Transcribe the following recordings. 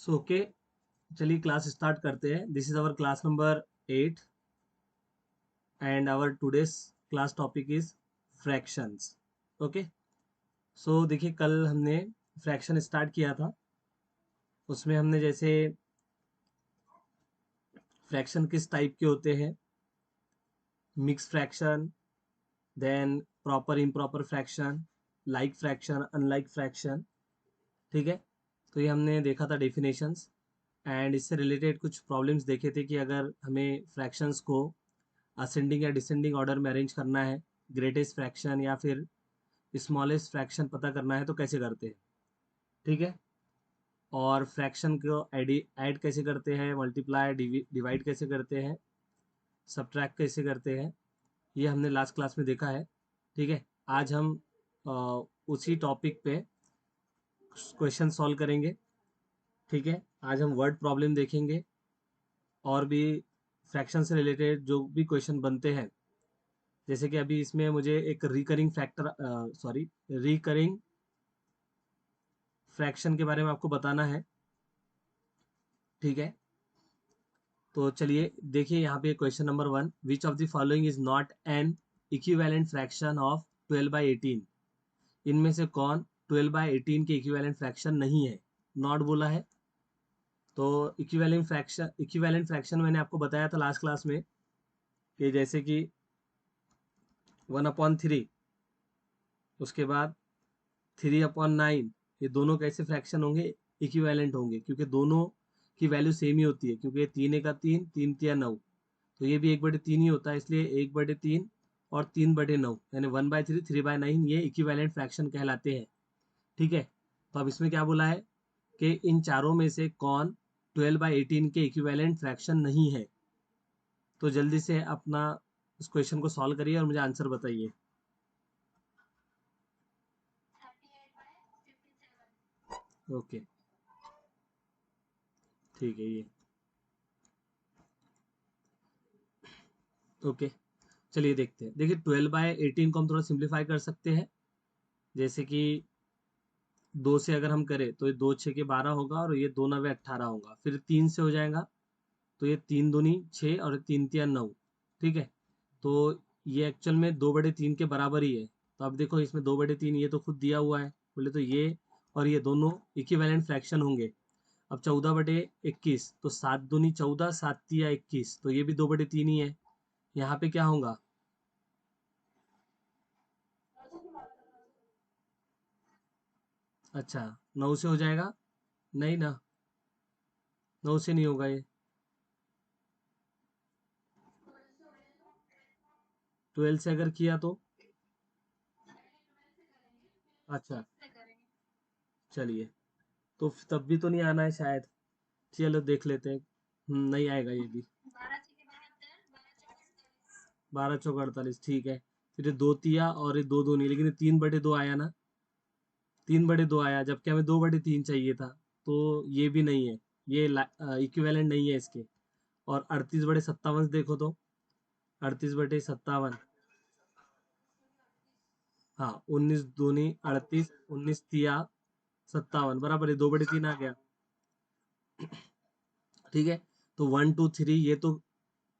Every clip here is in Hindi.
सो ओके, चलिए क्लास स्टार्ट करते हैं। This is our class number 8 and our today's class topic is fractions. Okay, so देखिए कल हमने फ्रैक्शन स्टार्ट किया था। उसमें हमने जैसे फ्रैक्शन किस टाइप के होते हैं, mix fraction, then proper improper fraction, like fraction, unlike fraction. ठीक है, तो ये हमने देखा था डेफिनेशंस। एंड इससे रिलेटेड कुछ प्रॉब्लम्स देखे थे कि अगर हमें फ्रैक्शंस को असेंडिंग या डिसेंडिंग ऑर्डर में अरेंज करना है, ग्रेटेस्ट फ्रैक्शन या फिर स्मॉलेस्ट फ्रैक्शन पता करना है तो कैसे करते हैं। ठीक है, और फ्रैक्शन को ऐड कैसे करते हैं, मल्टीप्लाई डिवाइड कैसे करते हैं, सब्ट्रैक्ट कैसे करते हैं, ये हमने लास्ट क्लास में देखा है। ठीक है, आज हम उसी टॉपिक पे क्वेश्चन सॉल्व करेंगे। ठीक है, आज हम वर्ड प्रॉब्लम देखेंगे और भी फ्रैक्शन से रिलेटेड जो भी क्वेश्चन बनते हैं। जैसे कि अभी इसमें मुझे एक रिकरिंग फ्रैक्शन के बारे में आपको बताना है। ठीक है, तो चलिए देखिए यहाँ पे question number 1, which of the following is not an equivalent fraction of 12/18। इनमें से कौन 12/18 के इक्विवेलेंट फ्रैक्शन नहीं है, नॉट बोला है। तो इक्विवेलेंट फ्रैक्शन मैंने आपको बताया था लास्ट क्लास में कि जैसे कि 1/3, उसके बाद 3/9, ये दोनों कैसे फ्रैक्शन होंगे, इक्विवेलेंट होंगे, क्योंकि दोनों की वैल्यू सेम ही होती है, क्योंकि 3 का 3, 3 तिया 9, तो ये भी 1/3 ही होता है, इसलिए 1/3 और 3/9 यानी 1/3, 3/9 ये इक्विवेलेंट फ्रैक्शन कहलाते हैं। ठीक है, तो अब इसमें क्या बोला है कि इन चारों में से कौन 12/18 के इक्विवेलेंट फ्रैक्शन नहीं है। तो जल्दी से अपना इस क्वेश्चन को सॉल्व करिए और मुझे आंसर बताइए। ओके, ठीक है ये। ओके, चलिए देखते हैं। देखिए 12/18 को हम थोड़ा सिंप्लीफाई कर सकते हैं। जैसे कि 2 से अगर हम करें तो ये 2 6 के 12 होगा और ये 2 9 18 होगा, फिर 3 से हो जाएगा तो ये 3 दूनी 6 और 3 तिया 9। ठीक है, तो ये एक्चुअल में 2/3 के बराबर ही है। तो अब देखो इसमें 2/3 ये तो खुद दिया हुआ है, बोले तो ये और ये दोनों इक्विवेलेंट फ्रैक्शन होंगे। अब 14/21, तो 7 दूनी 14, 7 तिया 21, तो ये भी 2/3 ही है। यहाँ पे क्या होगा, अच्छा 9 से हो जाएगा, नहीं ना, 9 से नहीं होगा ये, 12 से अगर किया तो, अच्छा चलिए, तो तब भी तो नहीं आना है शायद। चलो देख लेते हैं। नहीं आएगा ये भी। 12 चौक 48, ठीक है। फिर ये 2 तिया और ये 2 दूनी, लेकिन ये 3/2 आया ना, 3/2 आया, जबकि हमें 2/3 चाहिए था। तो ये भी नहीं है, ये इक्विवेलेंट नहीं है इसके। और 38/57 देखो तो, 38/57, हाँ 19 दूनी 38, 19 तिया 57 बराबर है, 2/3 आ गया। ठीक है, तो 1 2 3 ये तो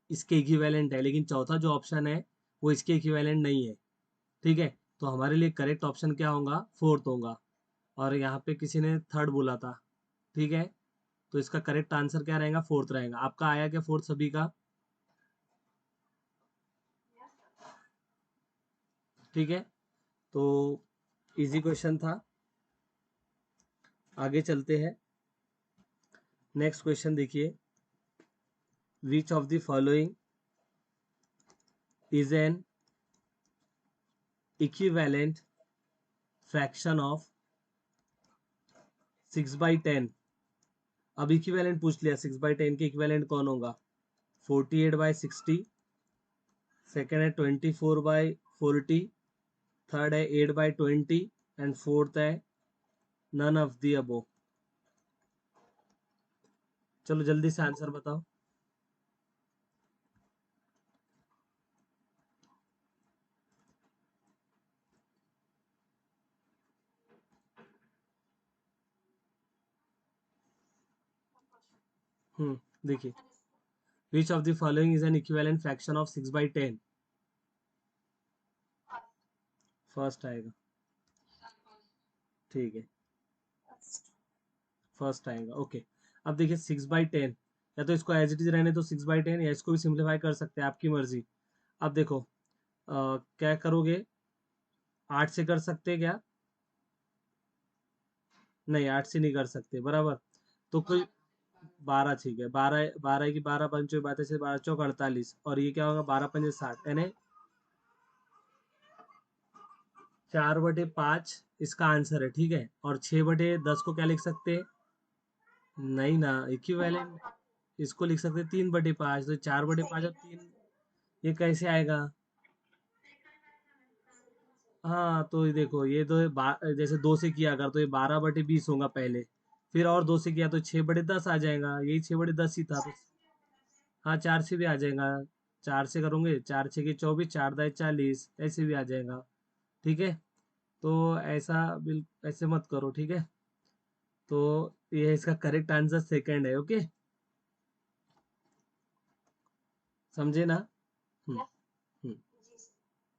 इसके इक्विवेलेंट है, लेकिन चौथा जो ऑप्शन है वो इसके इक्विवेलेंट नहीं है। ठीक है, तो हमारे लिए करेक्ट ऑप्शन क्या होगा, फोर्थ होगा। और यहाँ पे किसी ने थर्ड बोला था। ठीक है, तो इसका करेक्ट आंसर क्या रहेगा, फोर्थ रहेगा। आपका आया क्या फोर्थ सभी का। ठीक है, तो इजी क्वेश्चन था। आगे चलते हैं, नेक्स्ट क्वेश्चन देखिए, which of the following is an equivalent fraction of 6/10। अब इक्विवेलेंट पूछ लिया, 6/10 के इक्विवेलेंट कौन होगा, 48/60, सेकेंड है 24/40, थर्ड है 8/20 एंड फोर्थ है नन ऑफ दी अबो। चलो जल्दी से आंसर बताओ। देखिए, which of the following is an equivalent fraction of 6/10? First आएगा, ठीक है, फर्स्ट आएगा, ओके। अब देखिए 6/10, या तो इसको एज इट इज रहने तो 6/10, या इसको भी सिंप्लीफाई कर सकते हैं, आपकी मर्जी। अब देखो क्या करोगे, 8 से कर सकते हैं क्या? नहीं, 8 से नहीं कर सकते, बराबर। तो कोई 12, ठीक है, 12, 12 की 12 पंचों बात है, 12 चौक 48, और ये क्या होगा, 12 पंजे 60, यानी 4/5 इसका आंसर है, ठीक है। और 6/10 को क्या लिख सकते हैं? नहीं ना, इक्विवेलेंट इसको लिख सकते हैं 3/5, तो 4/5 और 3, ये कैसे आएगा? हाँ, तो ये देखो, ये तो जैसे 2 से किया अगर, तो ये 12/20 होगा पहले, फिर और 2 से किया तो 6/10 आ जाएगा, यही 6/10 ही था तो। हाँ, 4 से भी आ जाएगा, 4 से करोगे, 4 6 के 24, 4 दाए 40, ऐसे भी आ जाएगा, ठीक है। तो ऐसा ऐसे मत करो, ठीक है। तो ये इसका करेक्ट आंसर सेकंड है, ओके, समझे ना? हम्म हम्म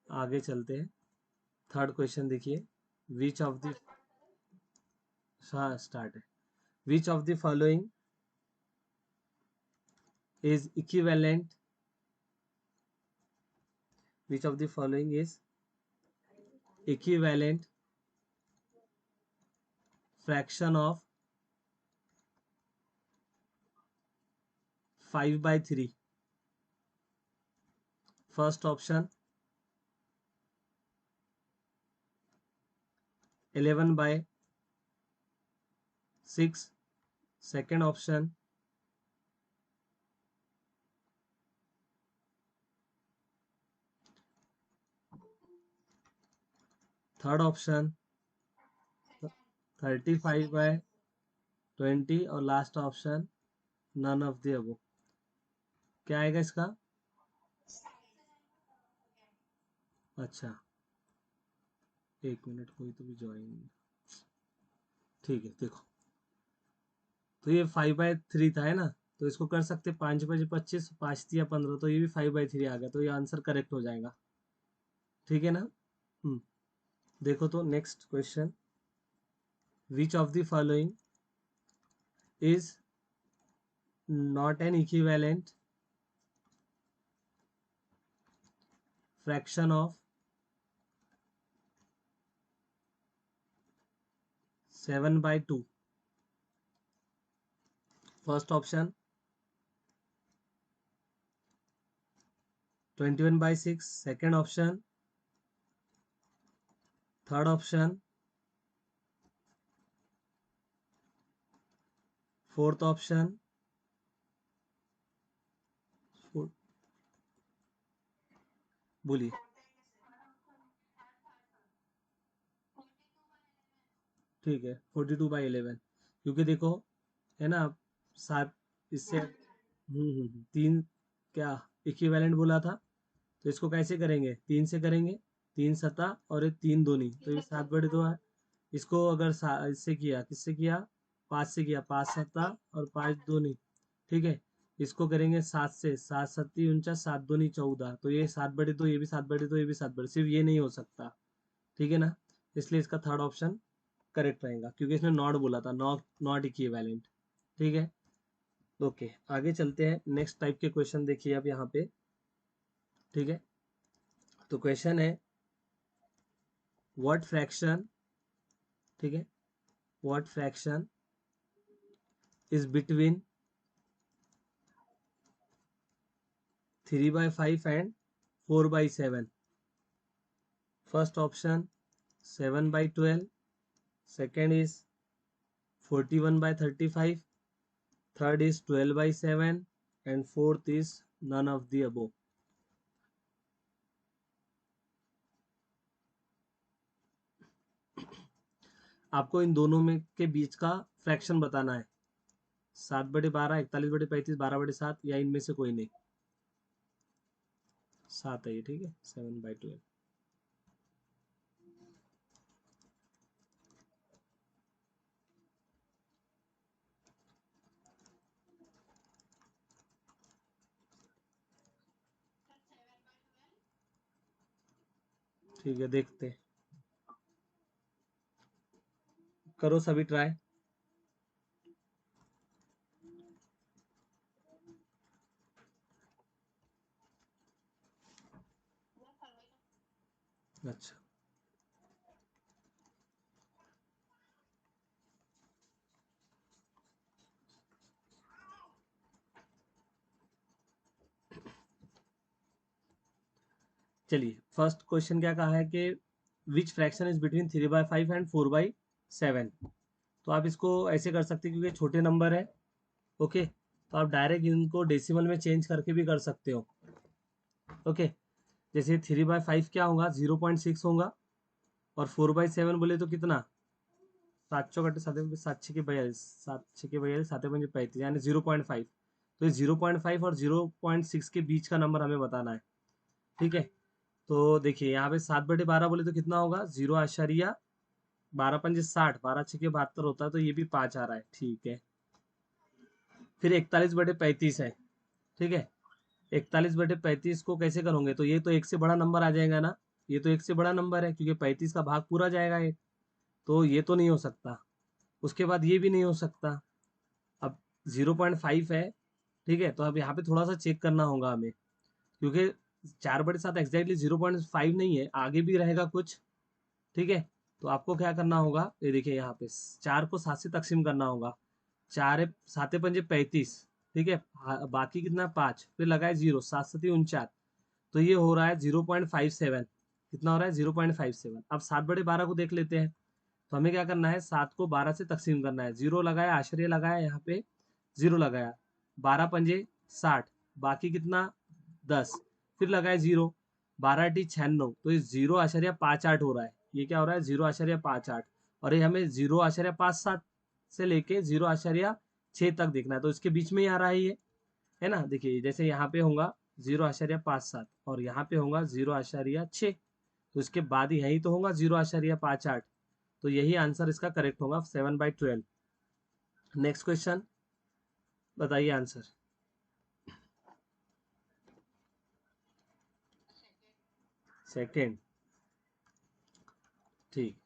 आगे चलते हैं, थर्ड क्वेश्चन देखिए। विच ऑफ द, हाँ स्टार्ट है, विच of the following is equivalent, which of the following is equivalent fraction of 5/3? First option 11/6, second option 3rd option 35/20, और last option none of the above. क्या आएगा इसका? अच्छा, एक मिनट, कोई तो भी ज्वाइन, ठीक है, देखो, तो ये 5/3 था, है ना, तो इसको कर सकते 5/25, 5 या 15, तो ये भी 5/3 आ गया, तो ये आंसर करेक्ट हो जाएगा, ठीक है ना। देखो तो next question, which of the following is not an equivalent fraction of 7/2? First option 21/6, second option, third option, fourth option, बोलिए। ठीक है, 42/11, क्योंकि देखो, है ना, सात, इससे 3, क्या इक्विवेलेंट बोला था, तो इसको कैसे करेंगे, 3 से करेंगे, 3 सता और ये 3 दूनी, तो ये 7/2 है। इसको अगर इससे किया, किससे किया, 5 से किया, 5 सता और 5 दूनी, ठीक है। इसको करेंगे 7 से, 7 सत्ती 49, 7 दूनी 14, तो ये 7/2, ये भी 7/2, ये भी 7/2, सिर्फ ये नहीं हो सकता, ठीक है ना। इसलिए इसका थर्ड ऑप्शन करेक्ट रहेगा, क्योंकि इसने नॉट बोला था, नॉट नॉट इक्विवेलेंट, ठीक है। ओके, आगे चलते हैं, नेक्स्ट टाइप के क्वेश्चन देखिए अब यहाँ पे, ठीक है। तो क्वेश्चन है, व्हाट फ्रैक्शन, ठीक है, what fraction is between 3/5 and 4/7? First option 7/12, second is 41/35, third is 12/7, and fourth is none of the above. आपको इन दोनों में के बीच का फ्रैक्शन बताना है, 7/12, 41/35, 12/7, या इनमें से कोई नहीं। 7 है ये, ठीक है, 7/12। ठीक है, देखते हैं, करो सभी ट्राई। अच्छा, चलिए फर्स्ट क्वेश्चन क्या कहा है कि विच फ्रैक्शन इज बिटवीन 3/5 एंड 4/7। तो आप इसको ऐसे कर सकते हैं क्योंकि छोटे नंबर है। ओके, तो आप डायरेक्ट इनको डेसिमल में चेंज करके भी कर सकते हो। ओके, जैसे 3/5 क्या होगा, 0.6 होगा, और 4/7 बोले तो कितना, 7 सात 7 6 के 42 7 5 35 यानी 0.5। तो ये 0.5 और 0.6 के बीच का नंबर हमें बताना है। ठीक है, तो देखिए यहाँ पे 7/12 बोले तो कितना होगा, 0.12 12 6 के 72 होता है, तो ये भी 5 आ रहा है। ठीक है, फिर 41/35 है। ठीक है, 41/35 को कैसे करोगे, तो ये तो एक से बड़ा नंबर आ जाएगा ना, ये तो एक से बड़ा नंबर है क्योंकि 35 का भाग पूरा जाएगा ये, तो ये तो नहीं हो सकता। उसके बाद ये भी नहीं हो सकता। अब 0.5 है। ठीक है, तो अब यहाँ पे थोड़ा सा चेक करना होगा हमें, क्योंकि 4/7 एग्जैक्टली 0.5 नहीं है, आगे भी रहेगा कुछ। ठीक है, तो आपको क्या करना होगा, ये देखिए यहाँ पे 4 को 7 से तकसीम करना होगा। 4 7 पंजे 35। ठीक है, बाकी कितना 5, फिर लगाए 0, 7 7 49, तो ये हो रहा है 0.57। कितना हो रहा है, 0.57। अब 7/12 को देख लेते हैं। तो हमें क्या करना है, 7 को 12 से तकसीम करना है। 0 लगाया, आश्चर्य लगाया, यहाँ पे 0 लगाया, 12 पंजे 60, बाकी कितना 10, फिर लगाए 0, 12 8 96, तो ये 0.58 हो रहा है। ये क्या हो रहा है, 0.58। और ये हमें 0.57 से लेके 0.6 तक देखना है, तो इसके बीच में ही आ रहा है ये, है ना। देखिए जैसे यहाँ पे होगा 0.57 और यहाँ पे होगा 0.6, तो इसके बाद ही यही तो होगा 0.58। तो यही आंसर इसका करेक्ट होगा, 7/12। नेक्स्ट क्वेश्चन, बताइए आंसर। सेकेंड, ठीक।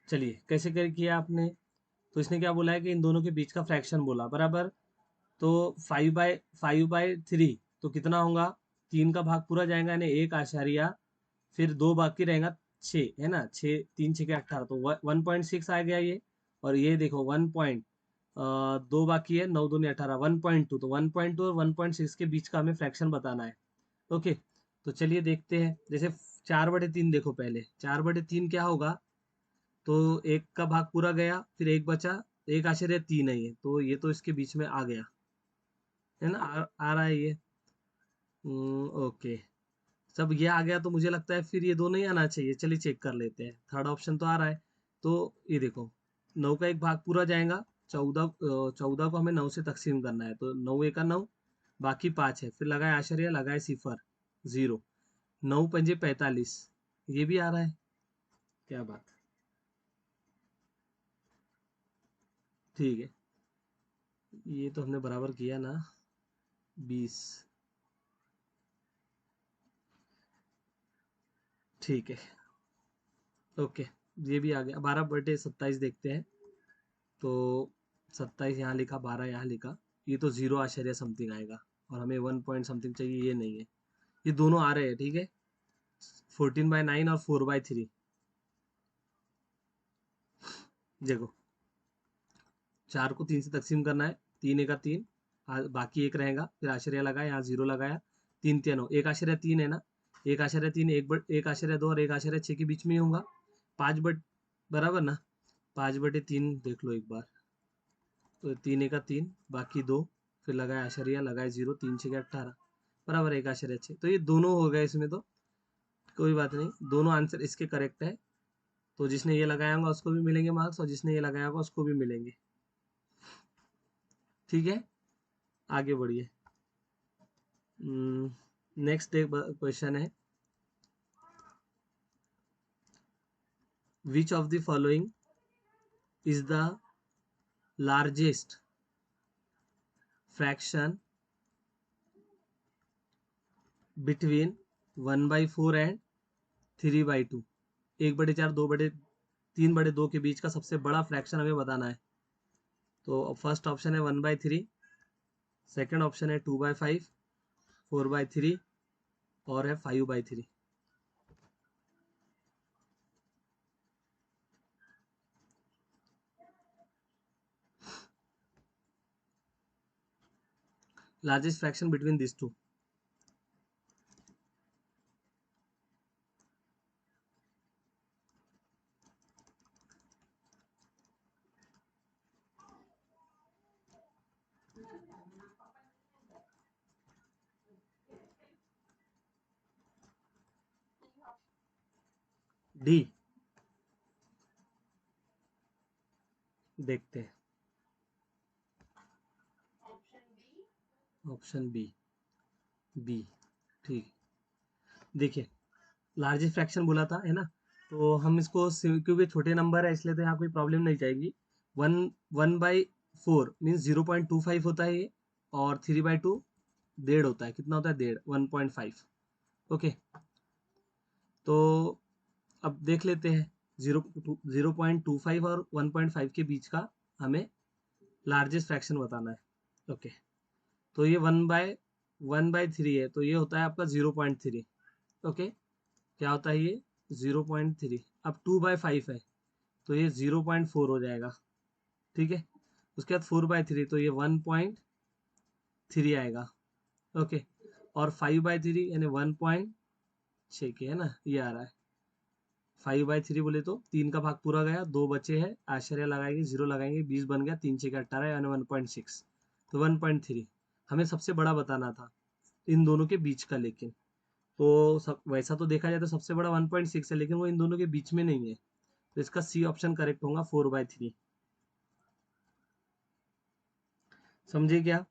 चलिए कैसे कर किया आपने, तो इसने क्या बोला है कि इन दोनों के बीच का फ्रैक्शन बोला, बराबर। तो 5/3 तो कितना होगा, 3 का भाग पूरा जाएगा यानी 1 आशारिया, फिर 2 बाकी रहेगा 6, है ना। 6 3 6 के 18, तो 1.6 आ गया ये। और ये देखो 2 बाकी है, 9 दूनी 18, 1.2, तो 1.2 और 1.6 के बीच का हमें फ्रैक्शन बताना है। ओके, तो चलिए देखते हैं। जैसे 4/3 देखो, पहले 4/3 क्या होगा, तो एक का भाग पूरा गया, फिर एक बचा, 1.3 है ये, तो ये तो इसके बीच में आ गया, है ना। आ रहा है ये। ओके, सब ये आ गया तो मुझे लगता है फिर ये दोनों ही आना चाहिए। चलिए चेक कर लेते हैं, थर्ड ऑप्शन तो आ रहा है। तो ये देखो, 9 का एक भाग पूरा जाएगा, 14 को हमें 9 से तकसीम करना है, तो 9 × 1 = 9, बाकी 5 है, फिर लगाए आश्चर्य, लगाए सिफर, 0, 9 पंजे 45, ये भी आ रहा है। क्या बात, ठीक है, ये तो हमने बराबर किया ना, 20। ठीक है, ओके, ये भी आ गया। 12/27 देखते हैं, तो 27 यहाँ लिखा, 12 यहाँ लिखा, ये तो 0 आश्चर्य समथिंग आएगा, और हमें 1 पॉइंट समथिंग चाहिए, ये नहीं है। ये दोनों आ रहे हैं, ठीक है, 14/9 और 4/3। देखो 4 को 3 से तकसीम करना है, 3 × 1 = 3, बाकी एक रहेगा, फिर आश्चर्य लगाया, यहाँ 0 लगाया, 3 3 1 आश्चर्य 3 है ना, 1 आश्चर्य 3 1 आश्चर्य 2 और 1 आश्चर्य 6 के बीच में ही होगा। 5 बराबर ना, 5/3 देख लो एक बार, तो 3 × 1 = 3, बाकी 2, फिर लगाए आश्चर्य, लगाए 0, 3 6 × 18, बराबर 1 आश्चर्य 6, तो ये दोनों हो गए इसमें, तो कोई बात नहीं, दोनों आंसर इसके करेक्ट है। तो जिसने ये लगाया होगा उसको भी मिलेंगे मार्क्स, और जिसने ये लगाया होगा उसको भी मिलेंगे। ठीक है, आगे बढ़िए। नेक्स्ट एक क्वेश्चन है, विच of the following is the largest fraction between 1/4 and 3/2। 1/4 2/3/2 के बीच का सबसे बड़ा फ्रैक्शन हमें बताना है। तो फर्स्ट ऑप्शन है 1/3, सेकंड ऑप्शन है 2/5, 4/3 और है 5/3। Largest fraction between this two. D, देखते हैं। ऑप्शन बी, बी, ठीक। देखिए, लार्जेस्ट फ्रैक्शन बोला था है ना, तो हम इसको क्योंकि छोटे नंबर है इसलिए तो यहाँ कोई प्रॉब्लम नहीं जाएगी। 1/4 मीन्स 0.25 होता है ये, और 3/2 1.5 होता है। कितना होता है? 1.5, 1.5। ओके, तो अब देख लेते हैं 0.25 और 1.5 के बीच का हमें लार्जेस्ट फ्रैक्शन बताना है। ओके, तो ये 1/3 है, तो ये होता है आपका 0.3। ओके, क्या होता है ये? 0.3। अब 2/5 है तो ये 0.4 हो जाएगा। ठीक है, उसके बाद 4/3 तो ये 1.3 आएगा। ओके, और 5/3 यानी 1.6 के, है ना, ये आ रहा है। 5/3 बोले तो 3 का भाग पूरा गया, 2 बचे हैं, आश्चर्य लगाएंगे, 0 लगाएंगे, 20 बन गया, 3 6 18 यानी 1.6। तो 1.3 हमें सबसे बड़ा बताना था इन दोनों के बीच का। लेकिन तो सब वैसा तो देखा जाए तो सबसे बड़ा 1.6 है, लेकिन वो इन दोनों के बीच में नहीं है, तो इसका सी ऑप्शन करेक्ट होगा, 4/3। समझे क्या?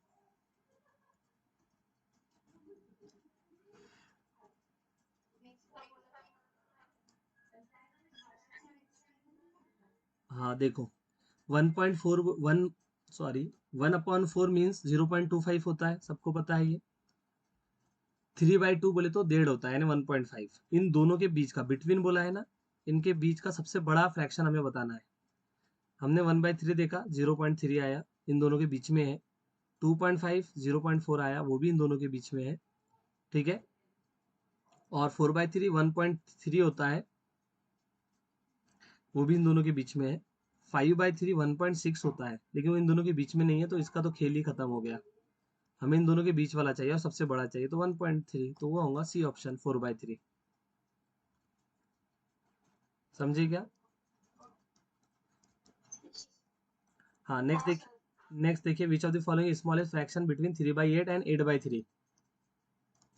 हाँ देखो, 1.41 सॉरी 1/4 मीन्स 0.25 होता है, सबको पता है ये। 3/2 बोले तो 1.5 होता है यानी 1.5। इन दोनों के बीच का, बिटवीन बोला है ना, इनके बीच का सबसे बड़ा फ्रैक्शन हमें बताना है। हमने 1/3 देखा, 0.3 आया, इन दोनों के बीच में है। 2.5 0.4 आया, वो भी इन दोनों के बीच में है। ठीक है, और 4/3 1.3 होता है, वो भी इन दोनों के बीच में है। 5/3 1.6 होता है, लेकिन वो इन दोनों के बीच में नहीं है, तो इसका तो खेल ही खत्म हो गया। हमें इन दोनों के बीच वाला चाहिए और सबसे बड़ा चाहिए, तो 1.3, तो वो होगा सी ऑप्शन, 4/3। समझे क्या? हाँ, नेक्स्ट देखिए, which of the following smallest fraction between 3/8 and 8/3।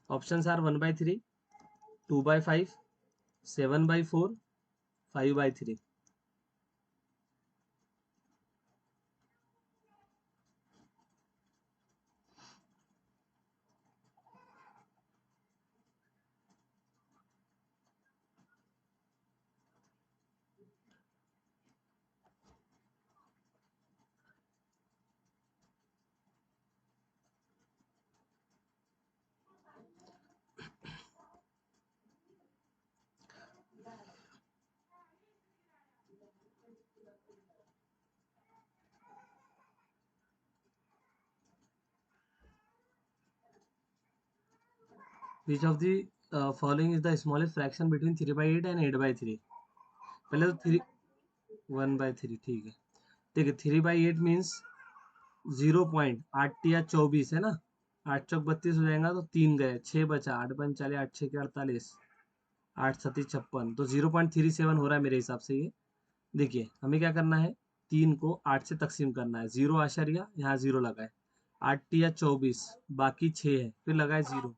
Options are 1/3, 2/5, 7/4, 5/3। Which of the following is the smallest fraction between 3/8 and 8/3। पहले तो 1/3, ठीक है। देखिए, 3/8 मीन्स 0.8 या 24 है ना, 8 चौक 32 हो जाएगा, तो 3 गए, 6 बचा, 8 5 40, 8 6 के 48, 8 37 56, तो 0.37 हो रहा है मेरे हिसाब से ये। देखिए, हमें क्या करना है, 3 को 8 से तकसीम करना है, 0 आशारिया, यहाँ 0 लगाए, 8 या 24, बाकी 6 है, फिर लगाए 0।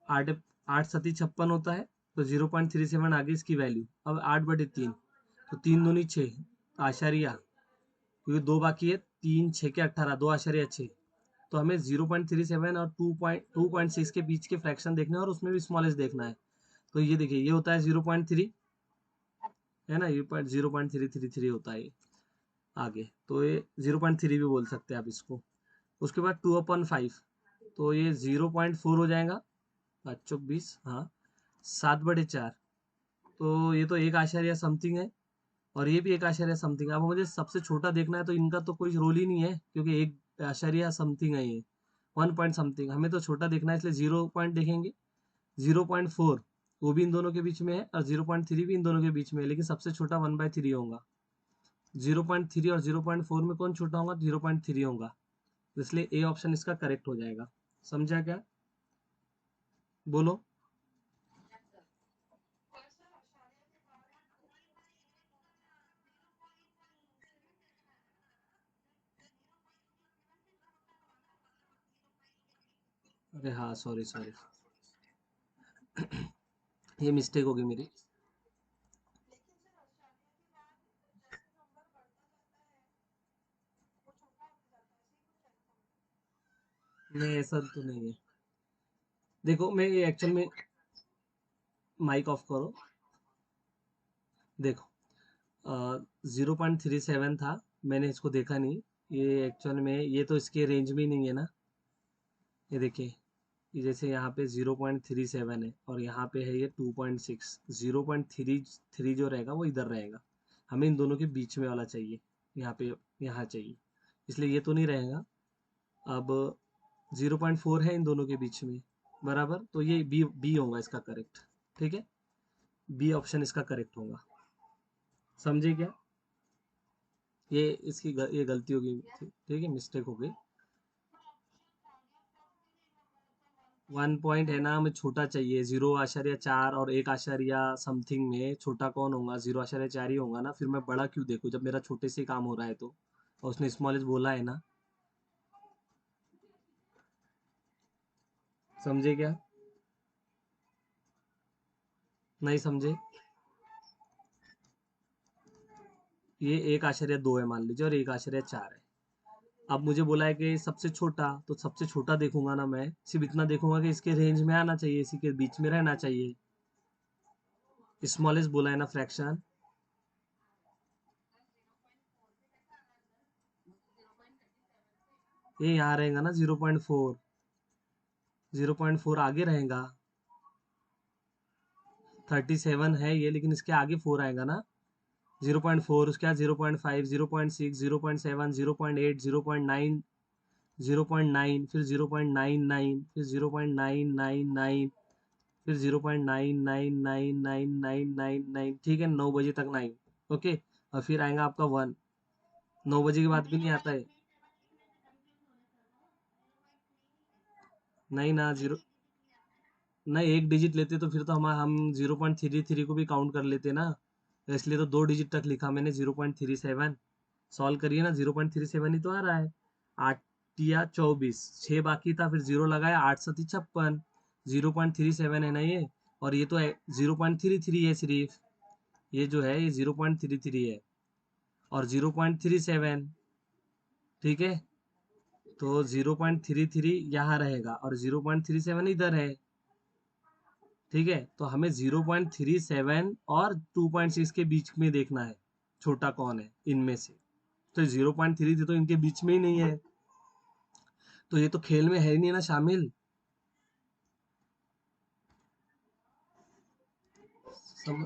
8 8 7 56 होता है, तो 0.37 आगे इसकी वैल्यू। अब 8/3, तो 3 दूनी 6 आशारिया, क्योंकि 2 बाकी है, 3 6 के 18, 2 आशारिया 6। तो हमें 0.37 और 2.6 के बीच के फ्रैक्शन देखना है, और उसमें भी स्मॉलेस्ट देखना है। तो ये देखिए, ये होता है 0.3, है ना, ये 0.333 होता है ये आगे, तो ये 0.3 भी बोल सकते हैं आप इसको। उसके बाद 2/5, तो ये 0.4 हो जाएगा, 5 चौक 20, हाँ 7/4, तो ये तो 1 आशार्य समथिंग है, और ये भी 1 आशार्य समथिंग। अब मुझे सबसे छोटा देखना है, तो इनका तो कोई रोल ही नहीं है, क्योंकि 1 आशार्य समथिंग है ये, 1 पॉइंट समथिंग। हमें तो छोटा देखना है, इसलिए 0 पॉइंट देखेंगे। 0.4 वो भी इन दोनों के बीच में है, और 0.3 भी इन दोनों के बीच में है, लेकिन सबसे छोटा 1/3 होगा। 0.3 और 0.4 में कौन छोटा होगा? 0.3 होगा, इसलिए ए ऑप्शन इसका करेक्ट हो जाएगा। समझा क्या? बोलो। अरे हाँ, सॉरी सॉरी, ये मिस्टेक होगी मेरी। नहीं, ऐसा तो नहीं है। देखो, मैं ये एक्चुअल में, माइक ऑफ करो। देखो, 0.37 था, मैंने इसको देखा नहीं। ये एक्चुअल में ये तो इसके रेंज में ही नहीं है ना। ये देखिए, ये जैसे यहाँ पे 0.37 है, और यहाँ पे है ये 2.6। 0.33 जो रहेगा वो इधर रहेगा, हमें इन दोनों के बीच में वाला चाहिए, यहाँ पे, यहाँ चाहिए, इसलिए ये तो नहीं रहेगा। अब 0.4 है इन दोनों के बीच में, बराबर, तो ये बी बी होगा इसका करेक्ट। ठीक है, बी ऑप्शन इसका करेक्ट होगा। समझे क्या? ये ये गलती होगी, ठीक है, मिस्टेक हो गई। 1 पॉइंट है ना, हमें छोटा चाहिए। 0.4 और 1 आशार्य समथिंग में छोटा कौन होगा? 0.4 ही होगा ना, फिर मैं बड़ा क्यों देखूं जब मेरा छोटे से काम हो रहा है तो। और उसने स्मॉलेस्ट बोला है ना। समझे क्या? नहीं समझे? ये 1.2 है मान लीजिए, और 1.4 है। अब मुझे बोला है कि सबसे छोटा, तो सबसे छोटा देखूंगा ना, मैं सिर्फ इतना देखूंगा कि इसके रेंज में आना चाहिए, इसी के बीच में रहना चाहिए। स्मॉलेस्ट बोला है ना फ्रैक्शन। ये यहाँ रहेगा ना 0.4, 0.4 आगे रहेगा। 37 है ये, लेकिन इसके आगे 4 आएगा ना। 0.4, उसके बाद 0.5, 0.6, 0.7, 0.8, 0.9, 0.9, फिर 0.99, फिर 0.999, फिर 0.9999999, ठीक है, 9 बजे तक 9। ओके, और फिर आएगा आपका 1। 9 बजे के बाद भी नहीं आता है। नहीं ना, जीरो, नहीं, एक डिजिट लेते तो फिर तो हम 0.33 को भी काउंट कर लेते ना, तो इसलिए तो 2 डिजिट तक लिखा मैंने, 0.37। सॉल्व करिए ना, 0.37 ही तो आ रहा है। 8 या 24, 6 बाकी था, फिर जीरो लगाया, 8 7 56, 0.37 है ना ये। और ये तो 0.33 है सिर्फ, ये जो है ये 0.33 है, और 0.37, ठीक है, तो 0.33 यहाँ रहेगा, और 0.37 इधर है। ठीक है, तो हमें 0.37 और 2.6 के बीच में देखना है, छोटा कौन है इनमें से। तो 0.3 तो इनके बीच में ही नहीं है, तो ये तो खेल में है ही नहीं ना शामिल। सम,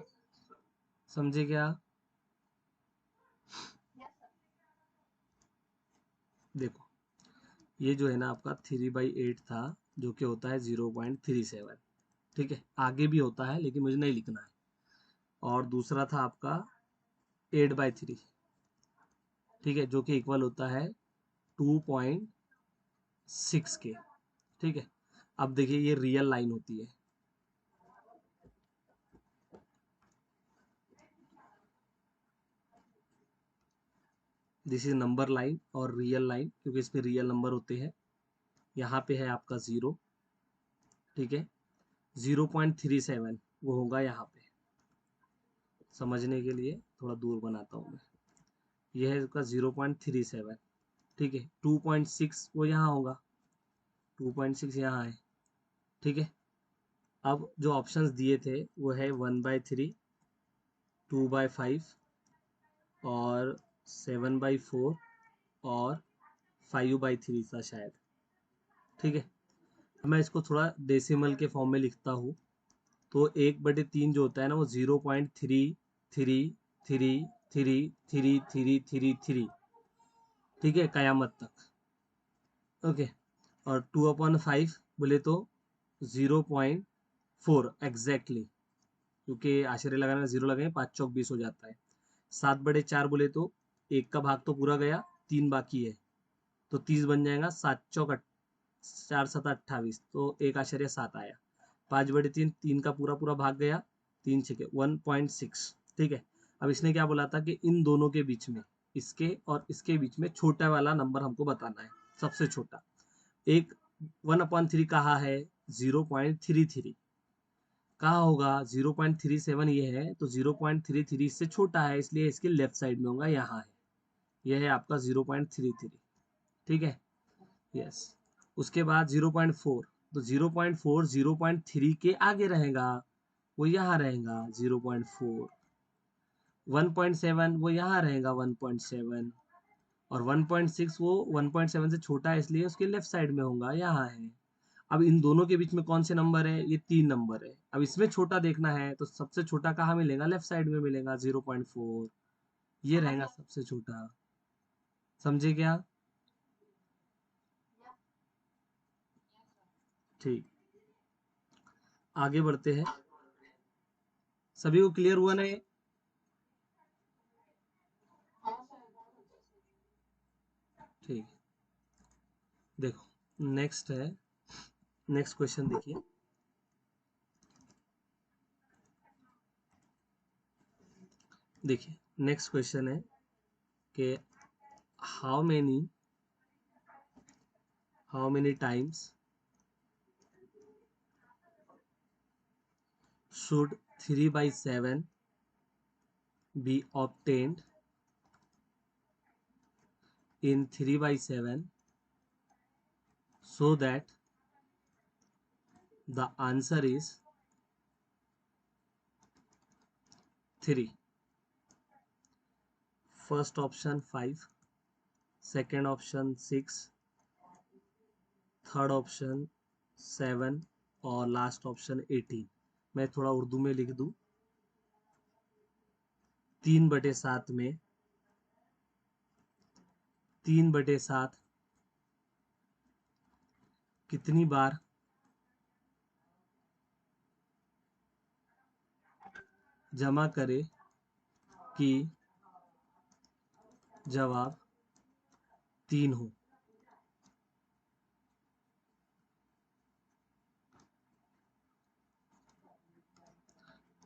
समझे क्या? देखो, ये जो है ना आपका 3/8 था, जो कि होता है 0.37। ठीक है, आगे भी होता है लेकिन मुझे नहीं लिखना है। और दूसरा था आपका 8/3, ठीक है, जो कि इक्वल होता है 2.6 के। ठीक है, अब देखिए ये रियल लाइन होती है। दिस इज नंबर लाइन और रियल लाइन, क्योंकि इस पे रियल नंबर होते हैं। यहाँ पे है आपका 0, ठीक है, 0.37 वो होगा यहाँ पे। समझने के लिए थोड़ा दूर बनाता हूँ मैं। यह है इसका 0.37, ठीक है, 2.6 वो यहाँ होगा, 2.6 यहाँ है। ठीक है, अब जो ऑप्शंस दिए थे वो है 1/3, 2/5 और 7/4 और 5/3 था शायद। ठीक है, मैं इसको थोड़ा डेसिमल के फॉर्म में लिखता हूँ। तो 1/3 जो होता है ना, वो 0.33333333, ठीक है, कयामत तक। ओके, और 2/5 बोले तो 0.4 एग्जैक्टली, क्योंकि आश्चर्य लगाना 0 लगाए 5 चौक 20 हो जाता है। 7/4 बोले तो एक का भाग तो पूरा गया, 3 बाकी है, तो 30 बन जाएगा। 4 7 तो 1.7 आया। 5/3 3 का पूरा पूरा भाग गया, 3 6 1.6। ठीक है, अब इसने क्या बोला था कि इन दोनों के बीच में, इसके और इसके बीच में छोटा वाला नंबर हमको बताना है, सबसे छोटा। एक 1/3 कहाँ है, 0.33 कहाँ होगा, 0.37 ये है, तो 0.33 इससे छोटा है, इसलिए इसके लेफ्ट साइड में होगा, यहाँ है, यह है आपका 0.33। ठीक है, यस। उसके बाद 0.4, तो 0.4 0.3 के आगे रहेगा, वो यहाँ रहेगा 0.4। 1.7 वो यहाँ रहेगा 1.7, और 1.6 वो 1.7 से छोटा है, इसलिए उसके लेफ्ट साइड में होगा, यहाँ है। अब इन दोनों के बीच में कौन से नंबर है, ये 3 नंबर है। अब इसमें छोटा देखना है, तो सबसे छोटा कहाँ मिलेगा, लेफ्ट साइड में मिलेगा 0.4, ये रहेगा सबसे छोटा। समझे क्या? ठीक, आगे बढ़ते हैं। सभी को क्लियर हुआ ना ये? ठीक, देखो नेक्स्ट है, नेक्स्ट क्वेश्चन देखिए। देखिए नेक्स्ट क्वेश्चन है कि how many times should 3/7 be obtained in 3/7 so that the answer is 3? First option 5, second option 6, third option 7 और लास्ट ऑप्शन 18। मैं थोड़ा उर्दू में लिख दूं। 3/7 में 3/7 कितनी बार जमा करे कि जवाब 3 हो?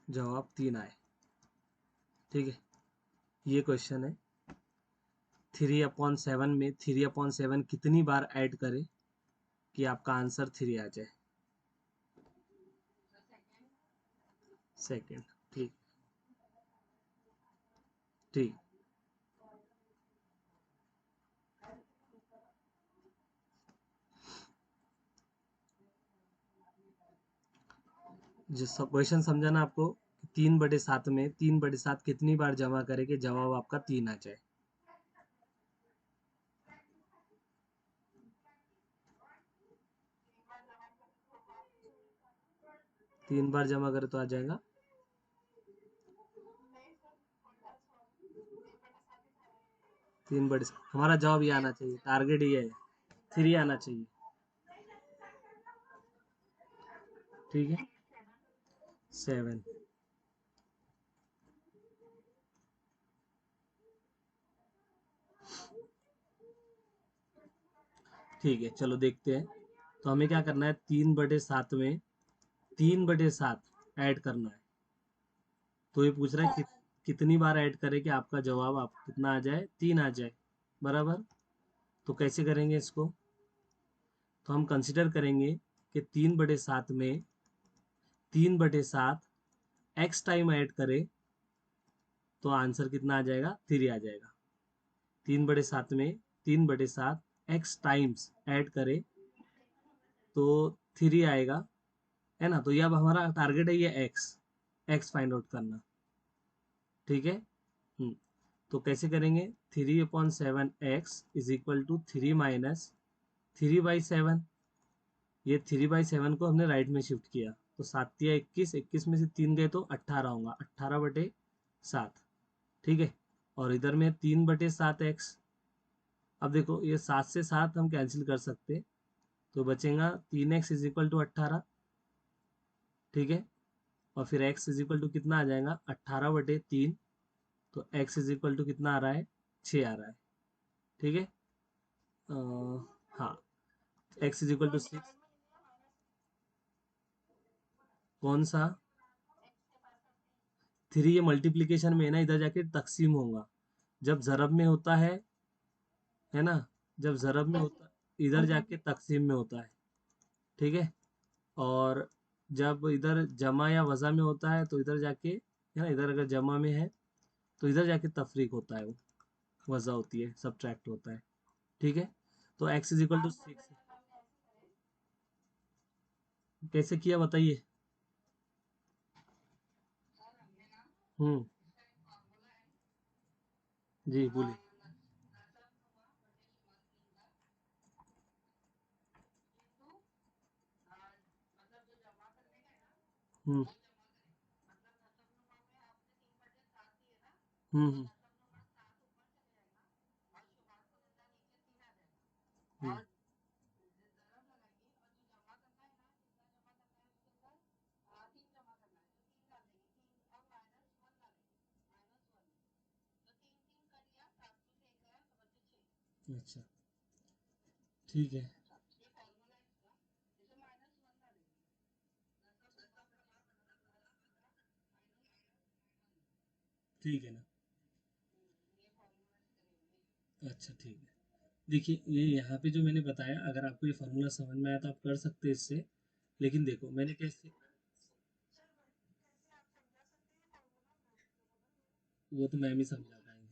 जवाब 3 आए। ठीक है, ये क्वेश्चन है। 3/7 में 3/7 कितनी बार ऐड करे कि आपका आंसर 3 आ जाए? सेकेंड। ठीक, ठीक। जो सब क्वेश्चन समझा ना आपको, 3/7 में 3/7 कितनी बार जमा करे कि जवाब आपका 3 आ जाए? 3 बार जमा करे तो आ जाएगा। 3/7 हमारा जवाब ये आना चाहिए, टारगेट ये है, 3 आना चाहिए। ठीक है, 7। ठीक है, चलो देखते हैं। तो हमें क्या करना है, 3/7 में 3/7 ऐड करना है। तो ये पूछ रहा है कि कितनी बार ऐड करे कि आपका जवाब आप कितना आ जाए, 3 आ जाए, बराबर। तो कैसे करेंगे इसको? तो हम कंसिडर करेंगे कि 3/7 में 3/7 एक्स टाइम ऐड करे तो आंसर कितना आ जाएगा, 3 आ जाएगा। 3/7 में 3/7 एक्स टाइम्स ऐड करे तो 3 आएगा, है ना। तो ये अब हमारा टारगेट है, ये एक्स एक्स फाइंड आउट करना। ठीक है। तो कैसे करेंगे, 3/7 x इज इक्वल टू 3 - 3/7। ये 3/7 को हमने राइट में शिफ्ट किया, तो 7 या 21, 21 में से 3 गए तो 18 होगा, 18/7। ठीक है। और इधर में 3/7 x। अब देखो ये 7 से 7 हम कैंसिल कर सकते, तो बचेगा 3x इज इक्वल टू 18। ठीक है। और फिर x इज इक्वल टू कितना आ जाएगा, 18/3। तो x इज इक्वल टू कितना आ रहा है, 6 आ रहा है। ठीक है। अ, हाँ, x इज इक्वल टू 6। कौन सा 3, ये मल्टीप्लीकेशन में है ना, इधर जाके तकसीम होगा। जब ज़रब में होता है ना, जब ज़रब में होता इधर जाके तकसीम में होता है। ठीक है। और जब इधर जमा या वज़ा में होता है तो इधर जाके, है ना, इधर अगर जमा में है तो इधर जाके तफरीक होता है, वो वज़ा होती है, सब्ट्रैक्ट होता है। ठीक है। तो x इज इक्वल टू 6। कैसे किया बताइए। हम्म। जी बोलिए। हम्म। हम्म। हम्म। अच्छा, ठीक है। ठीक है ना। अच्छा, ठीक है। देखिए ये यहाँ पे जो मैंने बताया, अगर आपको ये फार्मूला समझ में आया तो आप कर सकते हैं इससे। लेकिन देखो मैंने कैसे, वो तो मैम ही समझा पाएंगे।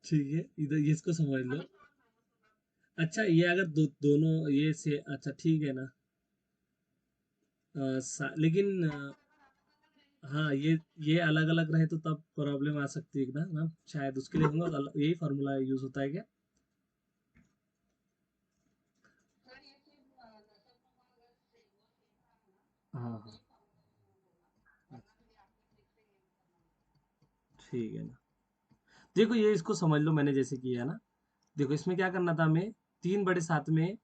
ठीक है, इधर ये इसको समझ लो। अच्छा, ये अगर दोनों ये से, अच्छा ठीक है ना। लेकिन हाँ, ये अलग अलग रहे तो तब प्रॉब्लम आ सकती है ना मैम, शायद उसके लिए होगा, यही फार्मूला यूज होता है क्या। हाँ हाँ। ठीक है ना। देखो ये इसको समझ लो, मैंने जैसे किया ना। देखो इसमें क्या करना था हमें, 3/7 में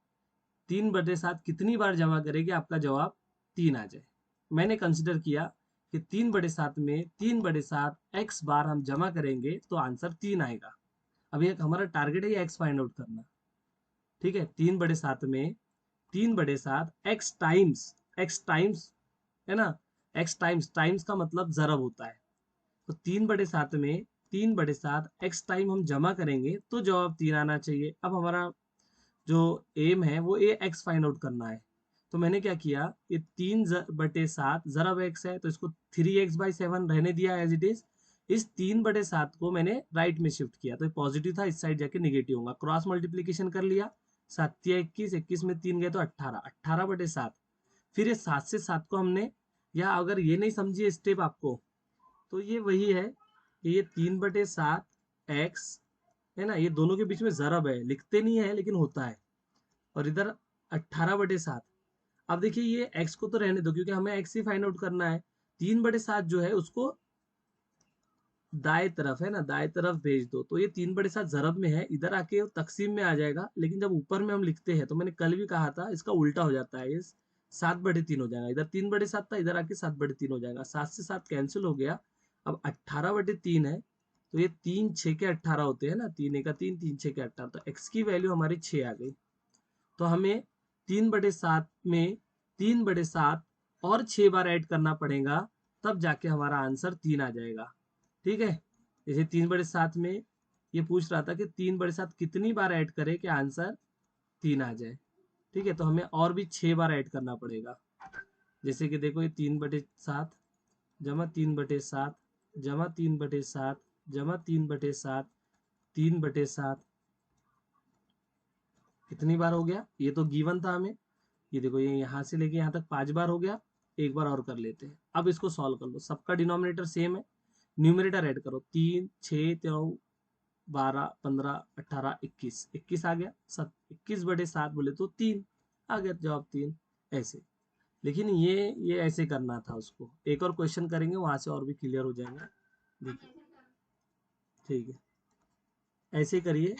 3/7 कितनी बार जमा करे कि आपका जवाब 3 आ जाए। मैंने कंसिडर किया कि 3/7 में 3/7 एक्स बार हम जमा करेंगे तो आंसर 3 आएगा। अब ये हमारा टारगेट है, ये एक्स फाइंड आउट करना। ठीक है। 3/7 में 3/7 एक्स टाइम्स, है ना। एक्स टाइम्स का मतलब जरब होता है। तो 3/7 में 3/7 एक्स टाइम हम जमा करेंगे तो जवाब 3 आना चाहिए। अब हमारा जो एम है वो ये एक्स फाइंड आउट करना है। तो मैंने क्या किया, ये 3/7 जरब एक्स है तो इसको 3x/7 रहने दिया एज इट इज। इस 3/7 को मैंने राइट में शिफ्ट किया, तो ये पॉजिटिव था, इस साइड जाके निगेटिव होगा। क्रॉस मल्टीप्लीकेशन कर लिया, 7 या 21, 21 में 3 गए तो 18, 18/7। फिर ये 7 से 7 को हमने, या अगर ये नहीं समझिए स्टेप आपको, तो ये वही है कि ये 3/7 एक्स, है ना, ये दोनों के बीच में जरब है, लिखते नहीं है लेकिन होता है। और इधर 18/7। अब देखिए ये x को तो रहने दो क्योंकि हमें x ही फाइंड आउट करना है। 3/7 जो है उसको दाएं तरफ, है ना, दाएं तरफ भेज दो, तो ये 3/7 जरब में है, इधर आके तकसीम में आ जाएगा। लेकिन जब ऊपर में हम लिखते हैं तो मैंने कल भी कहा था इसका उल्टा हो जाता है, ये 7/3 हो जाएगा। इधर 3/7 था, इधर आके 7/3 हो जाएगा, 7 से 7 कैंसिल हो गया। अब 18/3 है, तो ये 3 6 के 18 होते हैं ना, 3 1 का 3, 3 6 के 18, तो x की वैल्यू हमारी 6 आ गई। तो हमें 3/7 में 3/7 और 6 बार ऐड करना पड़ेगा, तब जाके हमारा आंसर 3 आ जाएगा। ठीक है। जैसे 3/7 में ये पूछ रहा था कि 3/7 कितनी बार ऐड करें कि आंसर 3 आ जाए। ठीक है। तो हमें और भी 6 बार ऐड करना पड़ेगा। जैसे कि देखो ये 3/7 जमा 3/7 जमा 3/7 जमा 3/7 3/7, कितनी बार हो गया, ये तो गिवन था हमें। ये देखो ये यहाँ से लेके यहाँ तक 5 बार हो गया। एक बार और कर लेते हैं। अब इसको सॉल्व कर लो, सबका डिनोमिनेटर सेम है, न्यूमरेटर ऐड करो, 3 6 9 12 15 18 21, 21 आ गया, 21/7 बोले तो 3 आ गया, जवाब 3। ऐसे, लेकिन ये ऐसे करना था उसको। एक और क्वेश्चन करेंगे, वहां से और भी क्लियर हो जाएंगे। देखिए, ठीक है, ऐसे करिए।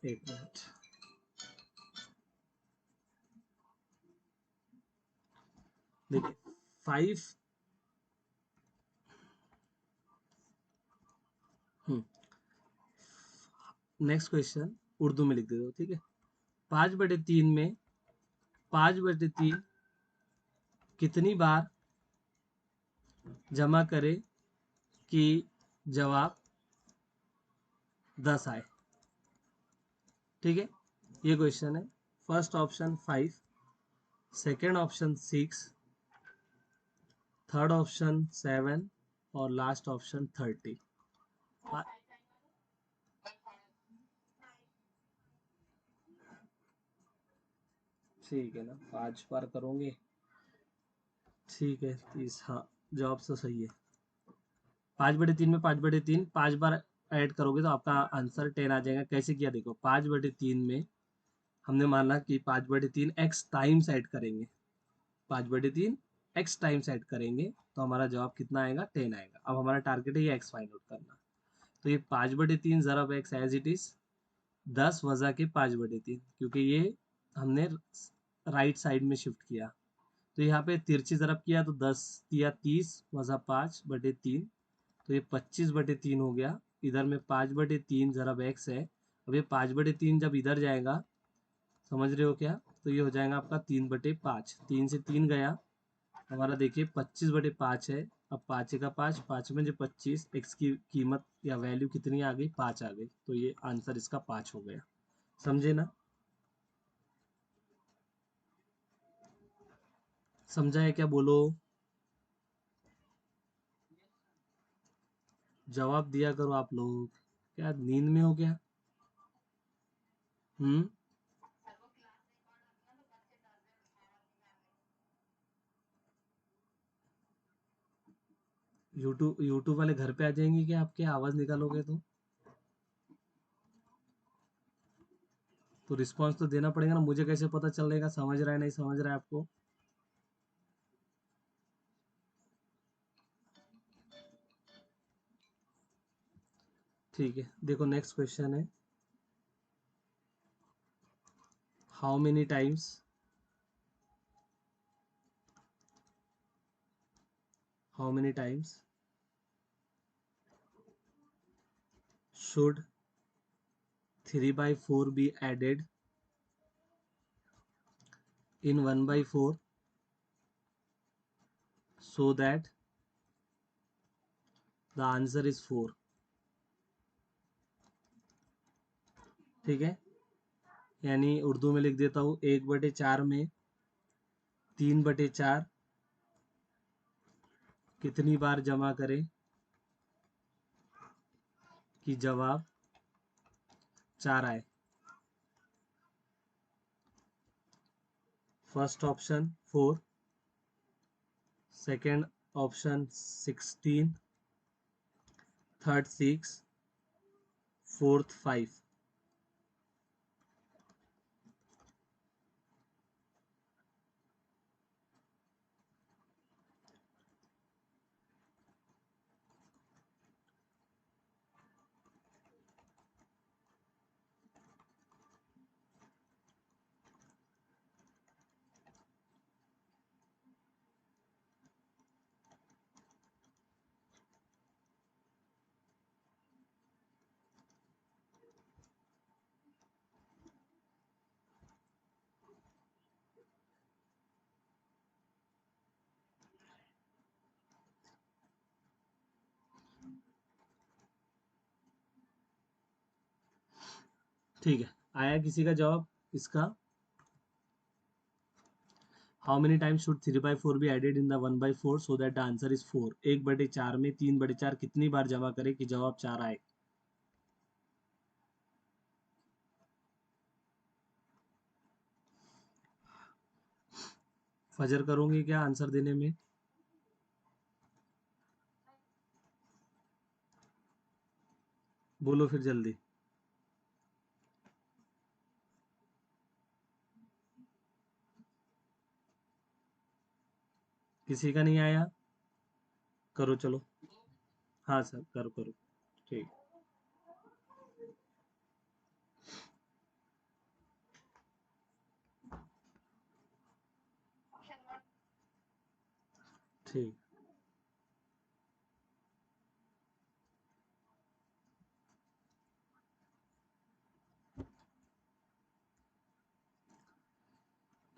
एक मिनट, देखिए 5, नेक्स्ट क्वेश्चन उर्दू में लिख दे दो, ठीक है। 5/3 में 5/3 कितनी बार जमा करे कि जवाब 10 आए, ठीक है। ये क्वेश्चन है। First option 5, second option 6, third option 7 और लास्ट ऑप्शन 30। ठीक है ना, 5 बार करोगे, ठीक है 30, हाँ जवाब तो सही है। 5/3 में 5/3 5 बार ऐड करोगे तो आपका आंसर 10 आ जाएगा। कैसे किया देखो, 5/3 में हमने माना कि 5/3 एक्स टाइम्स ऐड करेंगे, 5/3 एक्स टाइम्स ऐड करेंगे तो हमारा जवाब कितना आएगा, 10 आएगा। अब हमारा टारगेट है ये एक्स फाइंड आउट करना। तो ये 5/3 ज़रब एक्स एज इट इज 10 वजह के 5/3, क्योंकि ये हमने राइट साइड में शिफ्ट किया, तो यहाँ पे तिरछी ज़रब किया तो 10 या 30 वजह 5/3, तो ये 25/3 हो गया। इधर में 5/3 ज़रब एक्स है। अब ये 5/3 जब इधर जाएगा, समझ रहे हो क्या, तो ये हो जाएगा आपका 3/5, 3 से 3 गया, हमारा देखिए 25/5 है। अब 5 का 5, 5 में जो 25, एक्स की कीमत या वैल्यू कितनी आ गई, 5 आ गई, तो ये आंसर इसका 5 हो गया। समझे ना, समझा है क्या, बोलो। जवाब दिया करो आप लोग, क्या नींद में हो क्या। हम्म। यूट्यूब वाले घर पे आ जाएंगे क्या आपके, आवाज निकालोगे तो रिस्पांस तो देना पड़ेगा ना, मुझे कैसे पता चलेगा समझ रहा है नहीं समझ रहा है आपको। ठीक है, देखो नेक्स्ट क्वेश्चन है, how many times, how many times should 3/4 be added in 1/4 so that the answer is 4, ठीक है। यानी उर्दू में लिख देता हूँ, 1/4 में 3/4 कितनी बार जमा करें कि जवाब 4 आए। First option 4, second option 16, third 6, fourth 5। ठीक है, आया किसी का जवाब इसका, how many times should 3/4 be added in the 1/4 so that the answer is 4। 1/4 में 3/4 कितनी बार जमा करे कि जवाब 4 आए। फजर करूंगी क्या आंसर देने में? बोलो फिर जल्दी। किसी का नहीं आया? करो चलो। हाँ सर, करो करो। ठीक। ठीक।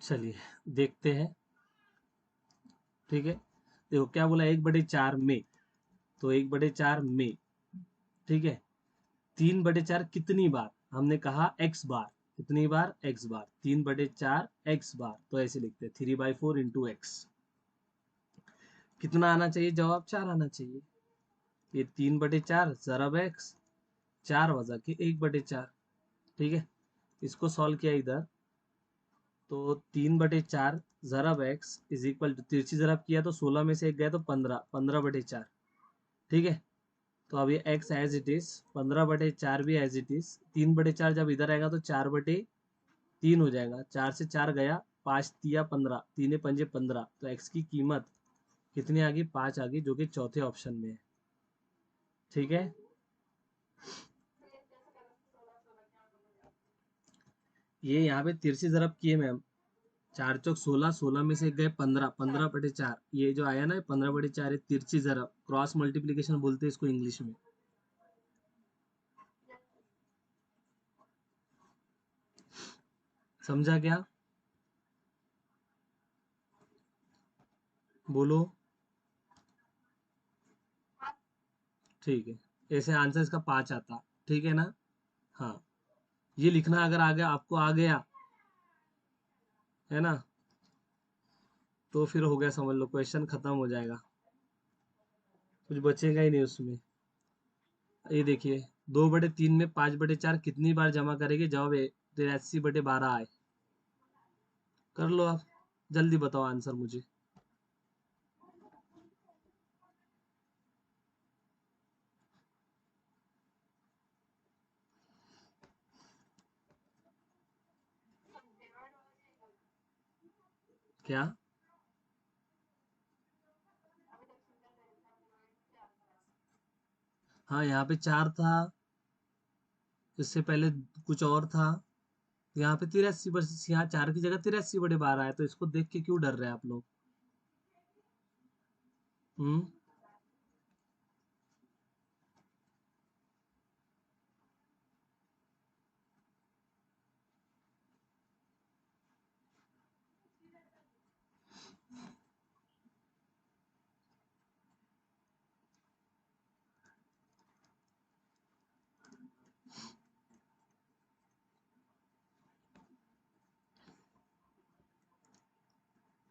चलिए देखते हैं। ठीक है, देखो क्या बोला, 1/4 में। तो 1/4 में, ठीक है। 3/4 कितनी बार? हमने कहा एक्स बार। कितनी बार? एक्स बार। 3/4 एक्स बार, तो ऐसे लिखते हैं 3/4 इंटू एक्स। कितना आना चाहिए जवाब? 4 आना चाहिए। ये 3/4 जरब एक्स, 4 वजह के 1/4। ठीक है, इसको सॉल्व किया इधर, तो 3/4 जरब एक्स इज इक्वल टू, तिरछी जरब किया तो 16 में से एक गया तो 15, 15/4। ठीक है, तो अब ये एक्स एज इट इज, 15/4 भी एज इट इज। 3/4 जब इधर आएगा तो 4/3 हो जाएगा। 4 से 4 गया, 5 तिया 15, 3 पंजे 15। तो एक्स की कीमत कितनी आ गई? 5 आ गई, जो कि चौथे ऑप्शन में है। ठीक है, ये यहाँ पे तिरछी जरब किए मैम। 4 चौक 16, 16 में से गए 15, 15/4। ये जो आया ना 15/4 है तिरछी जरब, क्रॉस मल्टीप्लीकेशन बोलते हैं इसको इंग्लिश में। समझा क्या? बोलो। ठीक है, ऐसे आंसर इसका 5 आता। ठीक है ना? हाँ, ये लिखना अगर आ गया, आपको आ गया है ना, तो फिर हो गया, समझ लो क्वेश्चन खत्म हो जाएगा, कुछ बचेगा ही नहीं उसमें। ये देखिए, 2/3 में 5/4 कितनी बार जमा करेंगे? जवाब 83/12 आए। कर लो आप, जल्दी बताओ आंसर मुझे। क्या? हाँ, यहाँ पे 4 था, इससे पहले कुछ और था। यहाँ पे 83, बस यहाँ 4 की जगह 83/12 है, तो इसको देख के क्यों डर रहे हैं आप लोग? हम्म।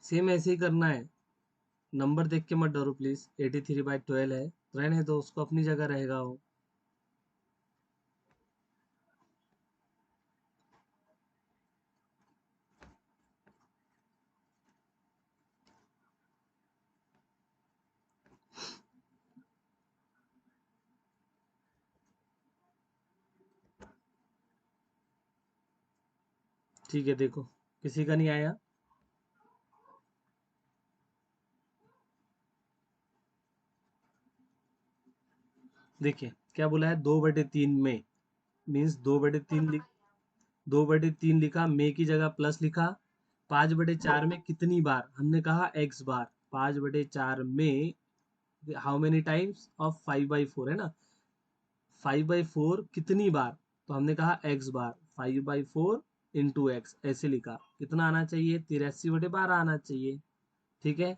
सेम ऐसे ही करना है, नंबर देख के मत डरो प्लीज। 83/12 है, रहने दो उसको, अपनी जगह रहेगा वो। ठीक है, देखो किसी का नहीं आया। देखिए क्या बोला है, 2/3 में, मीन्स 2/3 लिख, 2/3 लिखा, में की जगह प्लस लिखा। 5/4 में कितनी बार? हमने कहा एक्स बार। 5/4 में हाउ मेनी टाइम्स ऑफ 5/4 है ना, 5/4 कितनी बार? तो हमने कहा एक्स बार, 5/4 इंटू एक्स, ऐसे लिखा। कितना आना चाहिए? 83/12 आना चाहिए। ठीक है,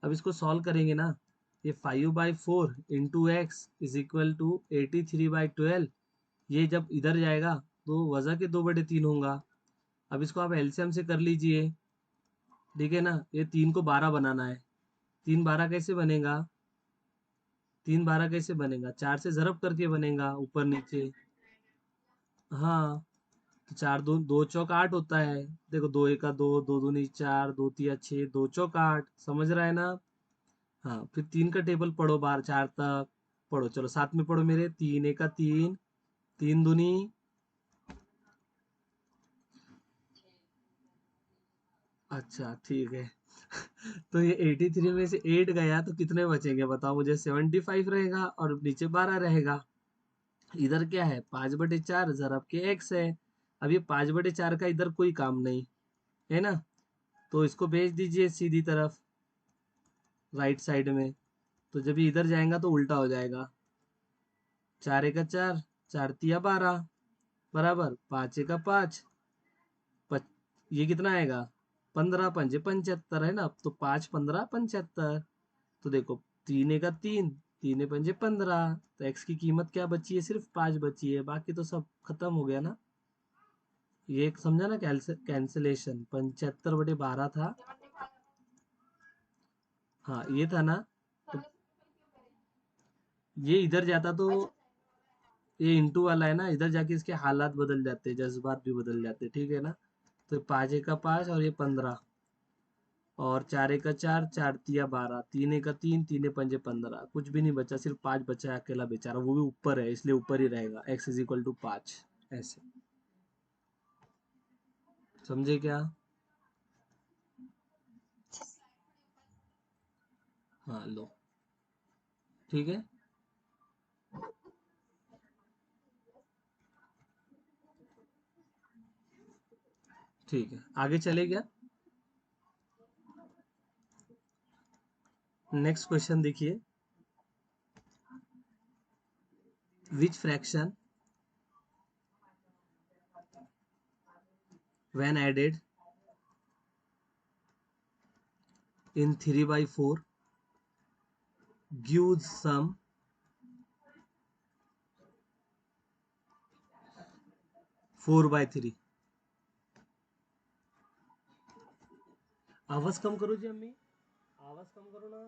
अब इसको सॉल्व करेंगे ना, ये 5/4 into x is equal to 83/12। ये जब इधर जाएगा तो वजह के 2/3 होगा। अब इसको आप एलसीएम से कर लीजिए। ठीक है ना, ये 3 को 12 बनाना है। 3 12 कैसे बनेगा? 3 12 कैसे बनेगा? 4 से जरब करके बनेगा, ऊपर नीचे। हाँ, तो चार दो, दो चौक आठ होता है। देखो, दो एका दो, दो दूनी चार, दो तिया छः, दो चौक आठ, समझ रहा है ना। हाँ, फिर तीन का टेबल पढ़ो, बार चार तक पढ़ो। चलो साथ में पढ़ो मेरे। तीन एका तीन, तीन दूनी, अच्छा ठीक है। तो ये 83 में से 8 गया तो कितने बचेंगे बताओ मुझे। 75 रहेगा और नीचे 12 रहेगा। इधर क्या है, 5/4 जरब के x है। अब ये 5/4 का इधर कोई काम नहीं है ना, तो इसको भेज दीजिए सीधी तरफ राइट साइड में। तो जब ये इधर जाएगा तो उल्टा हो जाएगा। चार एका चार, चार तिया 12, बराबर पाँच एका पाँच, ये कितना आएगा, 15 पंजे 75 है ना। तो 5 15 75। तो देखो, तीन का तीन, तीन पंजे 15, तो एक्स की कीमत क्या बची है, सिर्फ 5 बची है, बाकी तो सब खत्म हो गया ना। ये एक समझा ना, कैंसिलेशन। 75/12 था। हाँ ये था ना। तो ये इधर जाता तो, ये इंटू वाला है ना, इधर जाके इसके हालात बदल जाते, जज्बात भी बदल जाते, ठीक है ना। तो पाँच का पाँच और ये 15, और चार का चार, चार तिया 12, तीन का तीन, तीन पंजे 15, कुछ भी नहीं बचा, सिर्फ 5 बचा है अकेला बेचारा, वो भी ऊपर है इसलिए ऊपर ही रहेगा। x = 5 ऐसे। समझे क्या। हाँ लो, ठीक है। ठीक है, आगे चले क्या। नेक्स्ट क्वेश्चन देखिए। विच fraction when added in 3/4 gives sum 4/3। आवाज कम करो जी अम्मी, आवाज कम करो ना।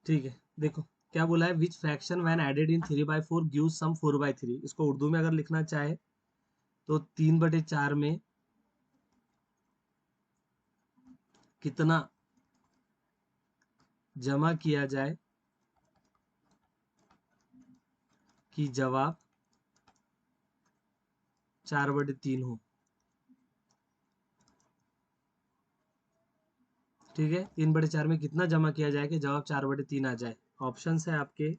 ठीक है, देखो क्या बोला है। Which fraction when added in 3/4 gives sum 4/3। इसको उर्दू में अगर लिखना चाहे तो 3/4 में कितना जमा किया जाए कि जवाब 4/3 हो। ठीक है, 3/4 में कितना जमा किया जाए कि जवाब 4/3 आ जाए। ऑप्शन है आपके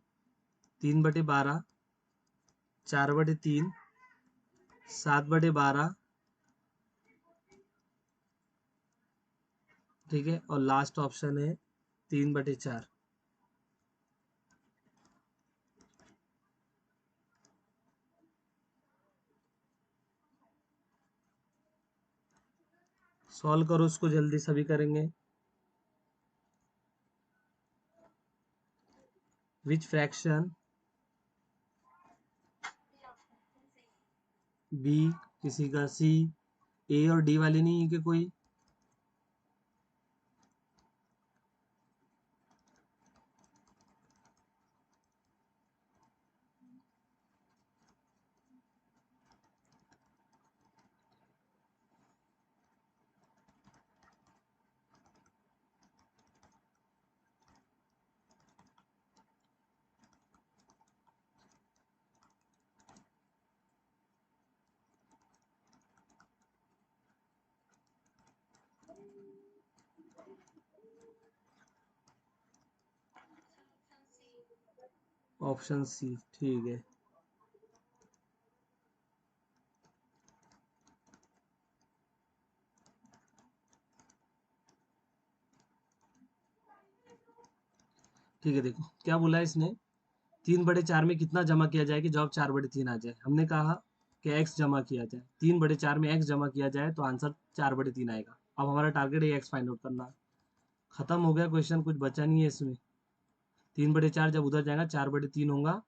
3/12, 4/3, 7/12, ठीक है, और लास्ट ऑप्शन है 3/4। सॉल्व करो उसको जल्दी, सभी करेंगे। विच फ्रैक्शन, बी, किसी का सी, ए और डी वाली नहीं है कि कोई। ऑप्शन सी, ठीक है। ठीक है, देखो क्या बोला है इसने। 3/4 में कितना जमा किया जाए कि जवाब 4/3 आ जाए। हमने कहा कि एक्स जमा किया जाए, 3/4 में एक्स जमा किया जाए तो आंसर 4/3 आएगा। अब हमारा टारगेट है एक्स फाइंड आउट करना। खत्म हो गया क्वेश्चन, कुछ बचा नहीं है इसमें। 3/4 जब उधर जाएगा 4/3 होगा,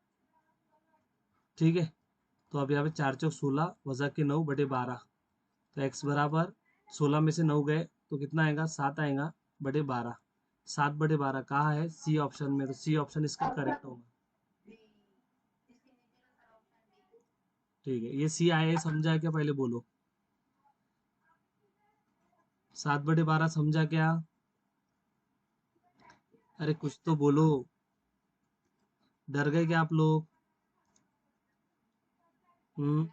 ठीक है। तो अब यहाँ पे 4×4 = 16, वजह के 9/12। तो एक्स बराबर 16 में से 9 गए तो कितना आएगा, 7 आएगा, बटे 12। 7/12 कहाँ है? सी ऑप्शन में, तो सी ऑप्शन इसका करेक्ट होगा। ठीक है, ये सी आया समझा क्या? पहले बोलो। 7/12 समझा क्या? अरे कुछ तो बोलो, डर गए क्या आप लोग? हम्म।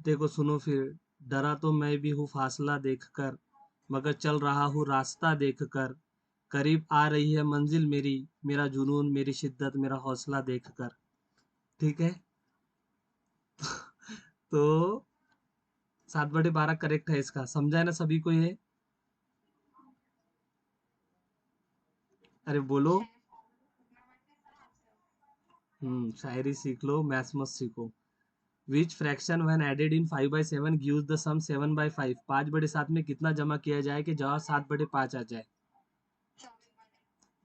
देखो सुनो फिर, डरा तो मैं भी हूँ फासला देखकर, मगर चल रहा हूँ रास्ता देखकर, करीब आ रही है मंजिल मेरी, मेरा जुनून मेरी शिद्दत मेरा हौसला देखकर। ठीक है, तो 7/12 करेक्ट है इसका, समझा है ना सभी को ये? अरे बोलो। शायरी सीख लो, मैथ्स मत सीखो। Which fraction when added in 5/7 gives the sum 7/5? 5/7 में कितना जमा किया जाए कि जवाब 7/5 आ जाए?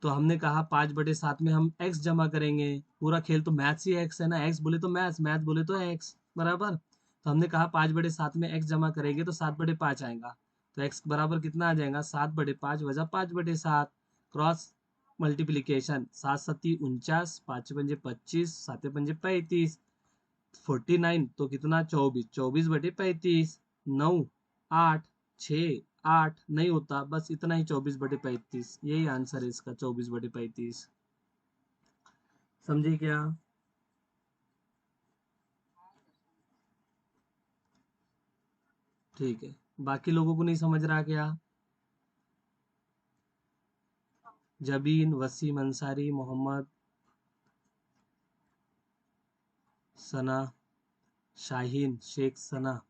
तो हमने कहा 5/7 में हम x जमा करेंगे। पूरा खेल तो मैथ्स ही x है ना, x बोले तो मैथ्स, मैथ बोले तो x, बराबर। तो हमने कहा 5/7 में x जमा करेंगे तो 7/5 आएगा। तो x बराबर कितना आ जाएगा? 7/5 वजह 5/7। क्रॉस मल्टीप्लीकेशन, 7×7 = 49, 5×5 = 25, 7×5 = 35, 49 तो कितना? 24, 24/35। 9, 8, 6, 8 नहीं होता, बस इतना ही, 24/35, यही आंसर है इसका, 24/35। समझी क्या? ठीक है, बाकी लोगों को नहीं समझ रहा क्या? जबीन, वसीम अंसारी, मोहम्मद, सना, शाहीन, शेख सना,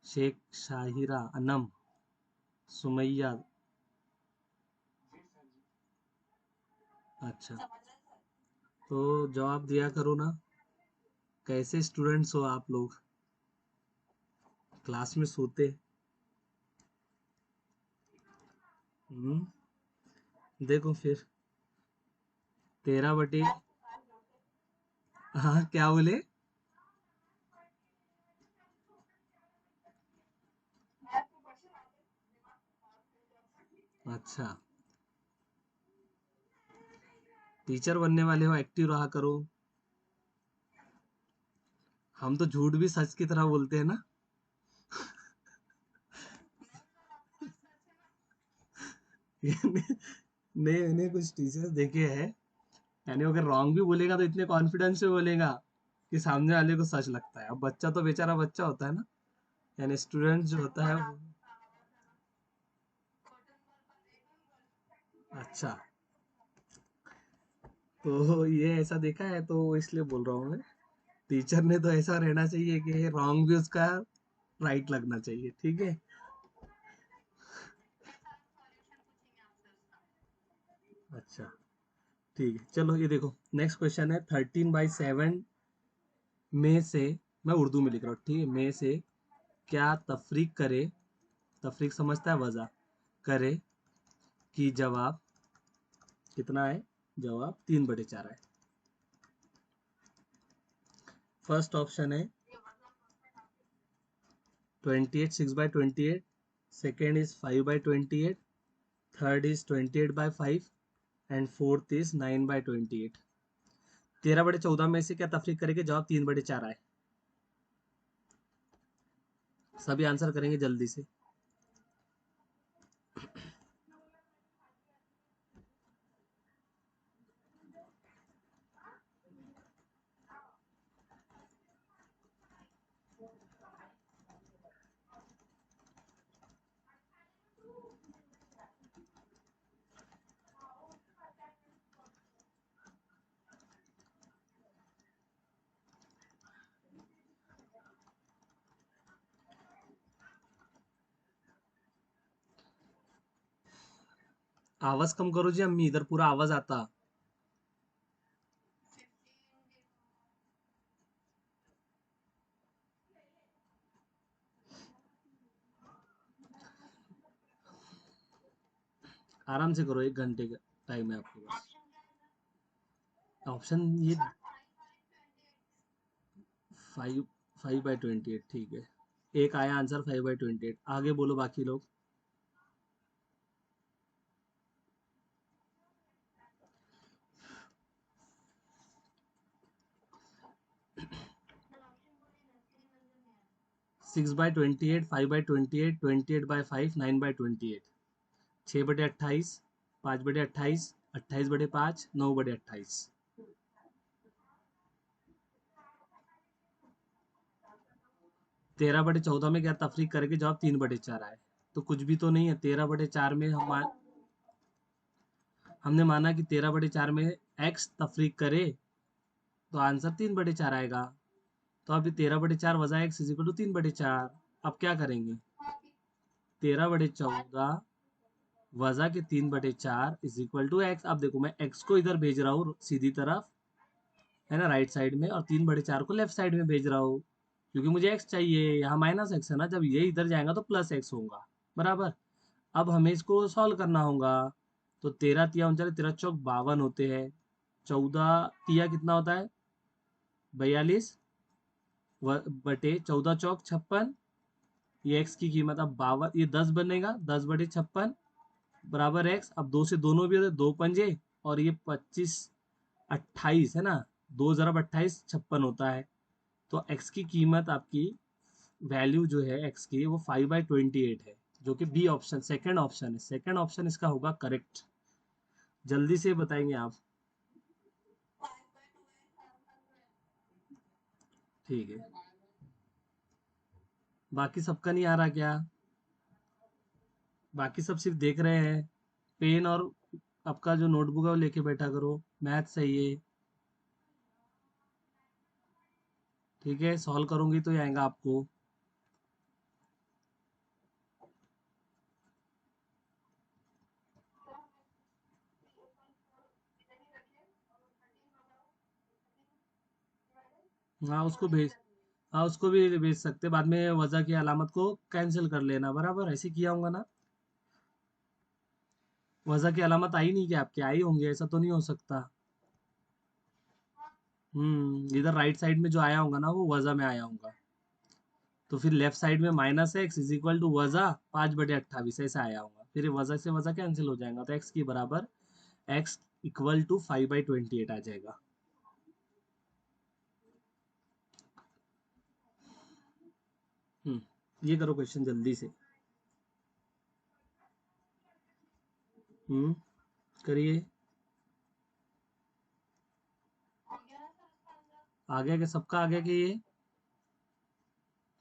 शेख शाहिरा, अनम, सुमैया। अच्छा, तो जवाब दिया करो ना। कैसे स्टूडेंट्स हो आप लोग, क्लास में सोते? हम्म। देखो फिर, 13/, हाँ क्या बोले? अच्छा, टीचर बनने वाले हो, एक्टिव रहा करो। हम तो झूठ भी सच की तरह बोलते हैं ना। नहीं, मैंने कुछ टीचर्स देखे हैं, यानी अगर रॉन्ग भी बोलेगा तो इतने कॉन्फिडेंस से बोलेगा कि सामने वाले को सच लगता है। अब बच्चा तो बेचारा बच्चा होता है ना, यानी स्टूडेंट जो होता है अच्छा, तो ये ऐसा देखा है तो इसलिए बोल रहा हूँ मैं। टीचर ने तो ऐसा रहना चाहिए कि रॉन्ग भी उसका राइट लगना चाहिए, ठीक है। अच्छा, ठीक है, चलो ये देखो, नेक्स्ट क्वेश्चन है। 13/7 में से, मैं उर्दू में लिख रहा हूँ, ठीक है, में से क्या तफरीक करे, तफरीक समझता है, वजह करे कि जवाब कितना है? जवाब 3/4 है। फर्स्ट ऑप्शन है 28 6/28, second is 5/28, third is 28/5 and fourth is 9/28। 13/14 में से क्या तफरीक करेंगे? जवाब 3/4 है। सभी आंसर करेंगे जल्दी से। आवाज कम करो जी अम्मी, इधर पूरा आवाज आता। आराम से करो, 1 घंटे का टाइम है आपके पास। ऑप्शन ये 5/28, ठीक है। एक आया आंसर 5/28, आगे बोलो बाकी लोग। 6/28, 5/28, 28/5, 9/28, 6/28, 5/28, 28/5, 9/28। 13/14 में क्या तफरीक करके जवाब 3/4 आए, तो कुछ भी तो नहीं है। 13/4 में हमने माना कि 13/4 में एक्स तफरीक करे तो आंसर 3/4 आएगा। तो अब 13/4 वजा एक्स इज इक्वल टू 3/4। अब क्या करेंगे, 13/14 वजा के 3/4 इज इक्वल टू एक्स। अब देखो मैं एक्स को इधर भेज रहा हूँ सीधी तरफ, है ना, राइट साइड में, और 3/4 को लेफ्ट साइड में भेज रहा हूँ, क्योंकि मुझे एक्स चाहिए। यहाँ माइनस एक्स है ना, जब ये इधर जाएगा तो प्लस एक्स होगा, बराबर। अब हमें इसको सॉल्व करना होगा। तो 13 × 3 = 13 चौक 52 होते हैं। 14 तिया कितना होता है, 42 बटे 14 चौक 56। ये एक्स की कीमत अब 52, ये 10 बनेगा, 10/56 बराबर एक्स। अब दो से दोनों भी होते, दो पंजे, और ये 25 28 है ना, 2 × 28 56 होता है। तो एक्स की कीमत आपकी वैल्यू जो है एक्स की वो 5/28 है, जो कि बी ऑप्शन सेकंड ऑप्शन है। सेकंड ऑप्शन इसका होगा करेक्ट। जल्दी से बताएंगे आप। ठीक है, बाकी सबका नहीं आ रहा क्या? बाकी सब सिर्फ देख रहे हैं। पेन और आपका जो नोटबुक है वो लेके बैठा करो। मैथ सही है, ठीक है, सॉल्व करूंगी तो ये आएगा आपको। हाँ उसको भेज, हाँ उसको भी भेज सकते, बाद में वजह की अलामत को कैंसिल कर लेना, बराबर ऐसे किया होगा ना। वजह की अलामत आई नहीं, क्या आपके आई होंगे, ऐसा तो नहीं हो सकता। इधर राइट साइड में जो आया होगा ना वो वजह में आया होगा, तो फिर लेफ्ट साइड में minus x is equal to वजह 5/28 ऐसा आया होगा। फिर वजह से वजह कैंसिल हो जाएगा, तो एक्स की बराबर एक्स इक्वल टू 5/28 आ जाएगा। ये करो क्वेश्चन जल्दी से। हम्म करिए। आ गया क्या, सबका आ गया कि ये?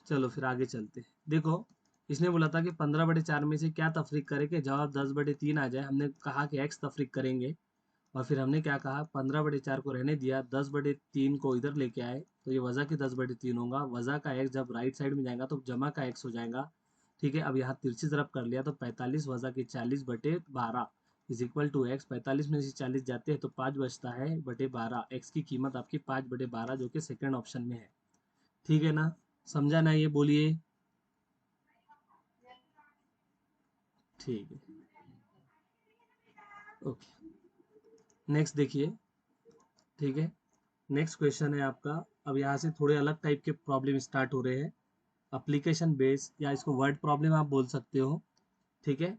चलो फिर आगे चलते। देखो, इसने बोला था कि 15/4 में से क्या तफरीक करे कि जवाब 10/3 आ जाए। हमने कहा कि एक्स तफरीक करेंगे, और फिर हमने क्या कहा, 15/4 को रहने दिया, 10/3 को इधर लेके आए, तो ये वजह के 10/3 होगा। वजह का एक्स जब राइट साइड में जाएगा तो जमा का एक्स हो जाएगा। ठीक है, अब यहाँ तिरछी तरफ कर लिया तो 45 वजह के 40/12 इज इक्वल टू एक्स। 45 में से 40 जाते हैं तो 5 बचता है बटे 12। एक्स की कीमत आपकी 5/12 जो कि सेकेंड ऑप्शन में है। ठीक है ना, समझा ना, ये बोलिए। ठीक है, ओके, नेक्स्ट देखिए। ठीक है, नेक्स्ट क्वेश्चन है आपका। अब यहाँ से थोड़े अलग टाइप के प्रॉब्लम स्टार्ट हो रहे हैं, एप्लीकेशन बेस, या इसको वर्ड प्रॉब्लम आप बोल सकते हो। ठीक है,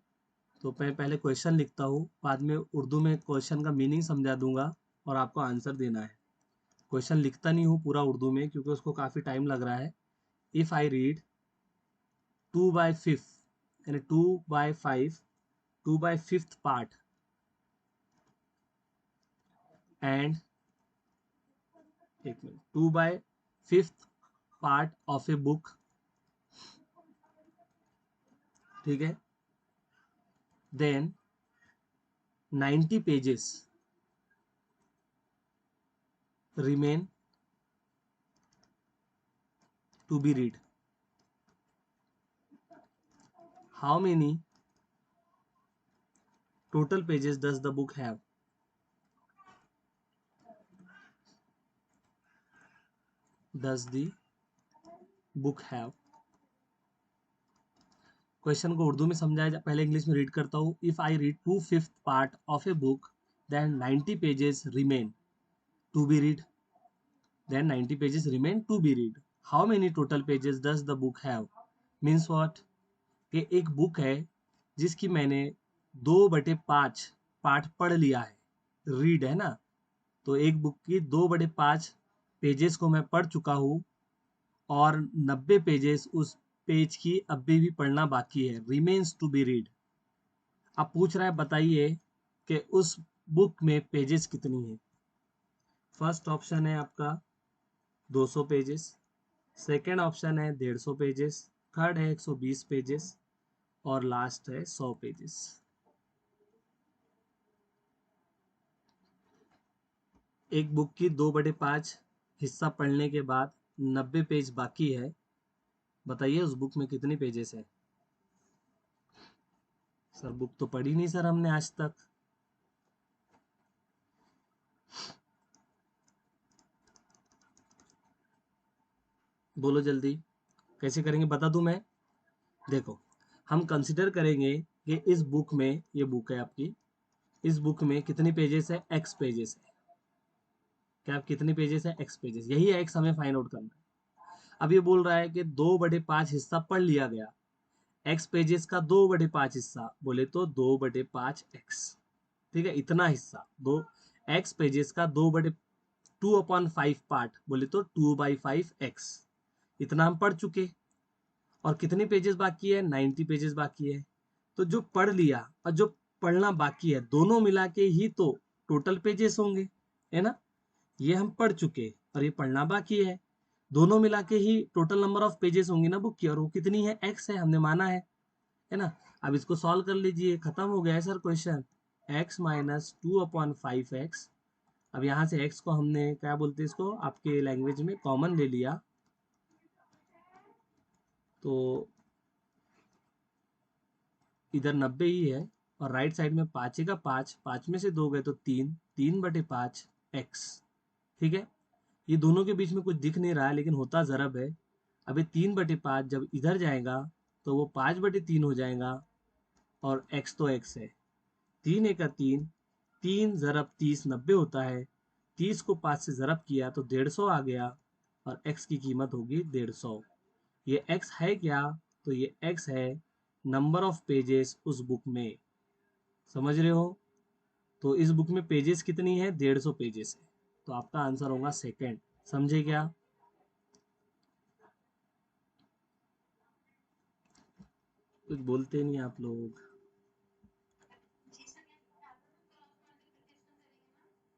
तो मैं पहले क्वेश्चन लिखता हूँ, बाद में उर्दू में क्वेश्चन का मीनिंग समझा दूंगा और आपको आंसर देना है। क्वेश्चन लिखता नहीं हूँ पूरा उर्दू में क्योंकि उसको काफ़ी टाइम लग रहा है। इफ़ आई रीड 2/5 यानी 2/5, 2/5 पार्ट एंड, एक minute, 2/5 part of a book, ठीक है, then 90 pages remain to be read. How many total pages does the book have? Does the book have? Question को उर्दू में समझाया जा, पहले इंग्लिश में रीड करता हूँ। If I read 2/5 part of a book then 90 pages remain to be read, then 90 pages remain to be read. How many total pages does the book have, means what, कि एक बुक है जिसकी मैंने 2/5 पार्ट पढ़ लिया है, रीड है ना, तो एक बुक की 2/5 पेजेस को मैं पढ़ चुका हूँ, और 90 पेजेस उस पेज की अभी भी पढ़ना बाकी है, रिमेन्स टू बी रीड। अब पूछ रहा है बताइए कि उस बुक में पेजेस कितनी है। फर्स्ट ऑप्शन है आपका 200 पेजेस, सेकेंड ऑप्शन है 150 पेजेस, थर्ड है 120 पेजेस और लास्ट है 100 पेजेस। एक बुक की 2/5 हिस्सा पढ़ने के बाद 90 पेज बाकी है, बताइए उस बुक में कितनी पेजेस है। सर बुक तो पढ़ी नहीं सर हमने आज तक। बोलो जल्दी, कैसे करेंगे बता दूं मैं। देखो, हम कंसिडर करेंगे कि इस बुक में, ये बुक है आपकी, इस बुक में कितनी पेजेस है, एक्स पेजेस है। क्या कितनी पेजेस है, एक्स पेजेस, यही एक्स हमें फाइंड आउट करना है। अब ये बोल रहा है कि 2/5 हिस्सा पढ़ लिया गया, एक्स पेजेस का 2/5 हिस्सा बोले तो 2/5 एक्स। ठीक है, इतना हिस्सा, दो एक्स पेजेस का 2/5 पार्ट बोले तो 2/5 एक्स, इतना हम पढ़ चुके। और कितनी पेजेस बाकी है, 90 पेजेस बाकी है। तो जो पढ़ लिया और जो पढ़ना बाकी है दोनों मिला के ही तो टोटल पेजेस होंगे, है ना। ये हम पढ़ चुके और ये पढ़ना बाकी है, दोनों मिला के ही टोटल नंबर ऑफ पेजेस होंगी ना बुक की, और वो कितनी है, एक्स है, हमने माना है ना। अब इसको सॉल्व कर लीजिए, खत्म हो गया है sir question. x minus 2/5x। अब यहाँ से x को हमने क्या बोलते हैं, इसको आपके लैंग्वेज में कॉमन ले लिया, तो इधर 90 ही है और राइट साइड में 5 का 5, 5 में से 2 गए तो 3, 3/5 x। ठीक है, ये दोनों के बीच में कुछ दिख नहीं रहा है लेकिन होता ज़रब है। अभी 3/5 जब इधर जाएगा तो वो 5/3 हो जाएगा और x तो x है, 3 एका 3, 3 ज़रब 30 90 होता है, 30 को 5 से ज़रब किया तो 150 आ गया और x की कीमत होगी 150। ये x है क्या, तो ये x है नंबर ऑफ पेजेस उस बुक में, समझ रहे हो। तो इस बुक में पेजेस कितनी है, 150 पेजेस है, तो आपका आंसर होगा सेकंड। समझे क्या, कुछ बोलते नहीं आप लोग।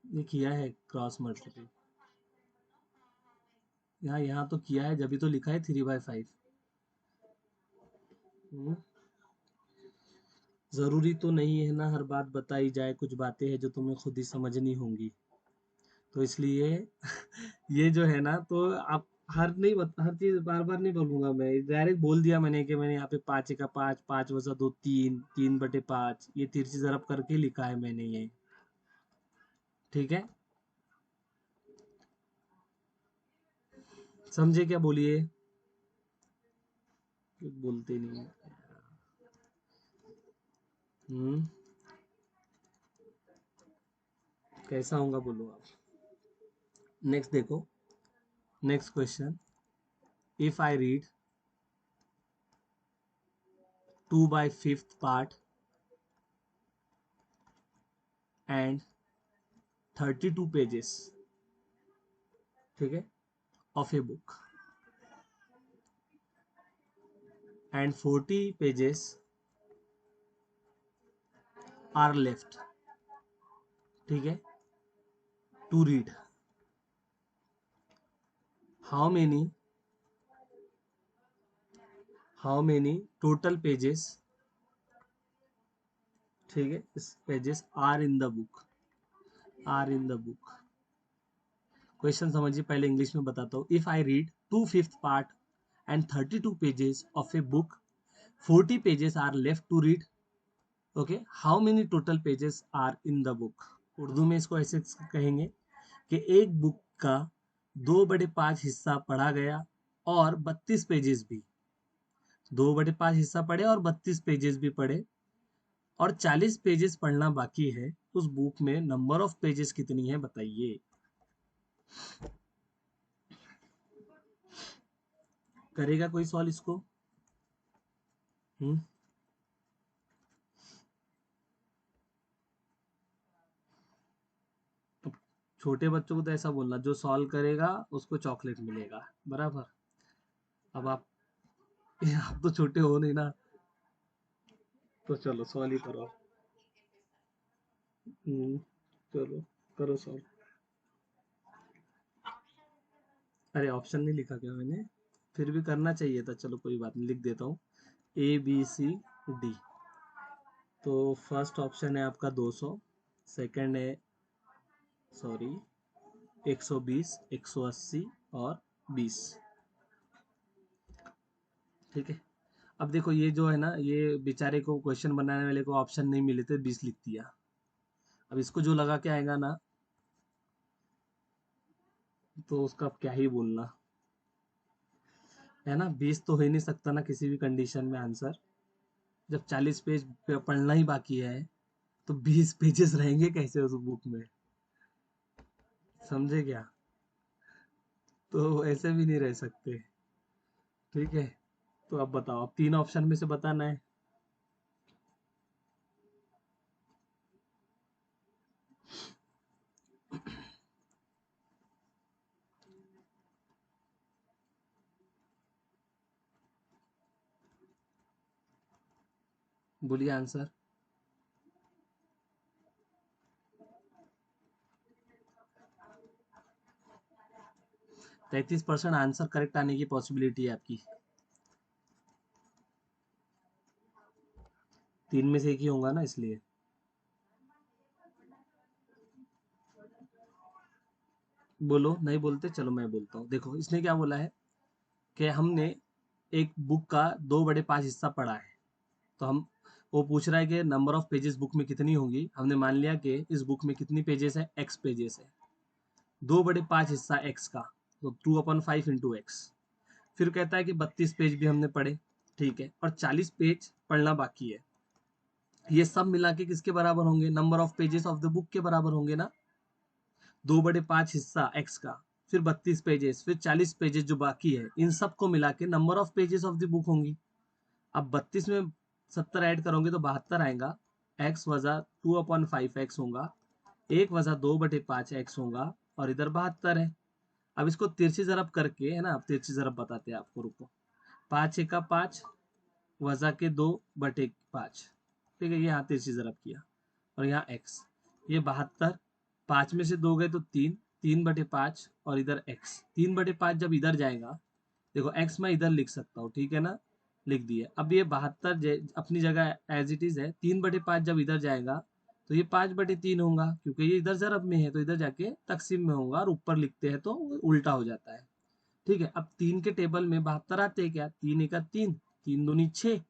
ये किया है क्रॉस मल्टीप्लाई, यहाँ यहाँ तो किया है, जब तो लिखा है 3/5। जरूरी तो नहीं है ना हर बात बताई जाए, कुछ बातें हैं जो तुम्हें खुद ही समझनी होंगी, तो इसलिए ये जो है ना, तो आप हर चीज बार बार नहीं बोलूंगा मैं, डायरेक्ट बोल दिया मैंने कि मैंने यहाँ पे 5 का 5, 5 वजा 2 3, 3/5, ये तिरछी ज़रब करके लिखा है मैंने ये। ठीक है, समझे क्या, बोलिए, कुछ बोलते नहीं है। हम्म, कैसा होगा बोलो आप। नेक्स्ट देखो, next question, if I read 2/5 part and 32 pages, ठीक है, of a book and 40 pages are left, ठीक है, to read, how many how many total pages, ठीक है, is pages are in the book, are in the book. Question समझिए, पहले इंग्लिश में बताता हूँ। If I read 2/5 part and 32 pages of a book, 40 pages are left to read, okay, how many total pages are in the book. Urdu में इसको ऐसे कहेंगे कि एक बुक का 2/5 हिस्सा पढ़ा गया और 32 पेजेस भी, 2/5 हिस्सा पढ़े और 32 पेजेस भी पढ़े और 40 पेजेस पढ़ना बाकी है, उस बुक में नंबर ऑफ पेजेस कितनी है बताइए। करेगा कोई सॉल्व इसको। हम्म, छोटे बच्चों को तो ऐसा बोलना, जो सॉल्व करेगा उसको चॉकलेट मिलेगा, बराबर। अब आप तो छोटे हो नहीं ना, तो चलो सॉल्व ही करो। चलो करो सॉल्व। अरे ऑप्शन नहीं लिखा क्या मैंने? फिर भी करना चाहिए था, चलो कोई बात नहीं, लिख देता हूँ। ABCD। तो फर्स्ट ऑप्शन है आपका 200, सेकंड है, सॉरी, 120, 180 और 20। ठीक है। अब देखो ये जो है ना, ये बेचारे को क्वेश्चन बनाने वाले को ऑप्शन नहीं मिले थे, 20 लिख दिया। अब इसको जो लगा के आएगा ना, तो उसका अब क्या ही बोलना है ना। 20 तो हो ही नहीं सकता ना किसी भी कंडीशन में आंसर। जब 40 पेज पढ़ना ही बाकी है, तो 20 पेजेस रहेंगे कैसे उस बुक में? समझे क्या? तो ऐसे भी नहीं रह सकते। ठीक है। तो अब बताओ, अब तीन ऑप्शन में से बताना है। बोलिए आंसर। 33% आंसर करेक्ट आने की पॉसिबिलिटी है आपकी। तीन में से एक ही होगा ना, इसलिए। बोलो, नहीं बोलते, चलो मैं बोलता हूँ। देखो इसने क्या बोला है कि हमने एक बुक का 2/5 हिस्सा पढ़ा है। तो हम, वो पूछ रहा है कि नंबर ऑफ पेजेस बुक में कितनी होंगी। हमने मान लिया कि इस बुक में कितनी पेजेस है, एक्स पेजेस है। 2/5 हिस्सा एक्स का, तो 2/5 × एक्स। फिर कहता है कि 32 पेज भी हमने पढ़े, ठीक है, और 40 पेज पढ़ना बाकी है। ये सब मिला के किसके बराबर होंगे? Number of pages of the book के बराबर होंगे ना। 2/5 हिस्सा एक्स का, फिर 32 पेजेस, फिर 40 पेजेस जो बाकी है, इन सब को मिला के number of pages of the book होंगी। अब 32 में 70 ऐड करोगे तो 72 आएगा। एक्स वजा 2/5 एक्स होगा, एक वजा 2/5 एक्स होगा, और इधर 72 है। अब इसको तिरछी जरब करके, है ना, अब तिरछी जरब बताते हैं आपको, रुको। 5 × 5 वजा के 2/5। ठीक है, ये यहाँ तिरछी जरब किया, और यहाँ एक्स, ये 72। 5 में से 2 गए तो 3, 3/5, और इधर एक्स, 3/5 जब इधर जाएगा, देखो एक्स मैं इधर लिख सकता हूँ, ठीक है ना, लिख दिया। अब ये 72 अपनी जगह एज इट इज है। 3/5 जब इधर जाएगा, तो ये 5/3 होगा, क्योंकि ये इधर जरब में है, तो इधर जाके तकसीम में होगा, और ऊपर लिखते हैं तो उल्टा हो जाता है। ठीक है। अब 3 के टेबल में 72 आते हैं क्या? 3 × 3, 3×2 6,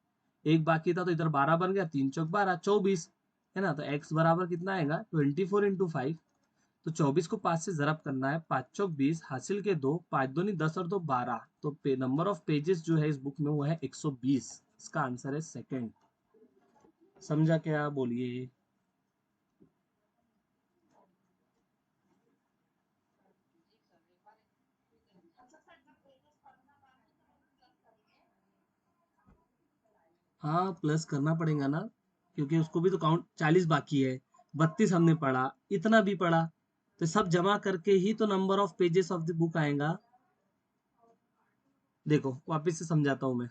एक बाकी था तो इधर 12 बन गया, 3×4 = 12, 24, है ना। तो x बराबर कितना आएगा? 24 × 5। तो 24 को 5 से जरब करना है, 5×4 = 20, हासिल के 2, 5×2 = 10 और 2 12। तो नंबर ऑफ पेजेस जो है इस बुक में वो है 120। इसका आंसर है सेकंड। समझा क्या? बोलिए। हाँ, प्लस करना पड़ेगा ना, क्योंकि उसको भी तो काउंट, 40 बाकी है, 32 हमने पढ़ा, इतना भी पढ़ा, तो सब जमा करके ही तो number of pages of the book आएगा। देखो वापस से समझाता हूँ मैं।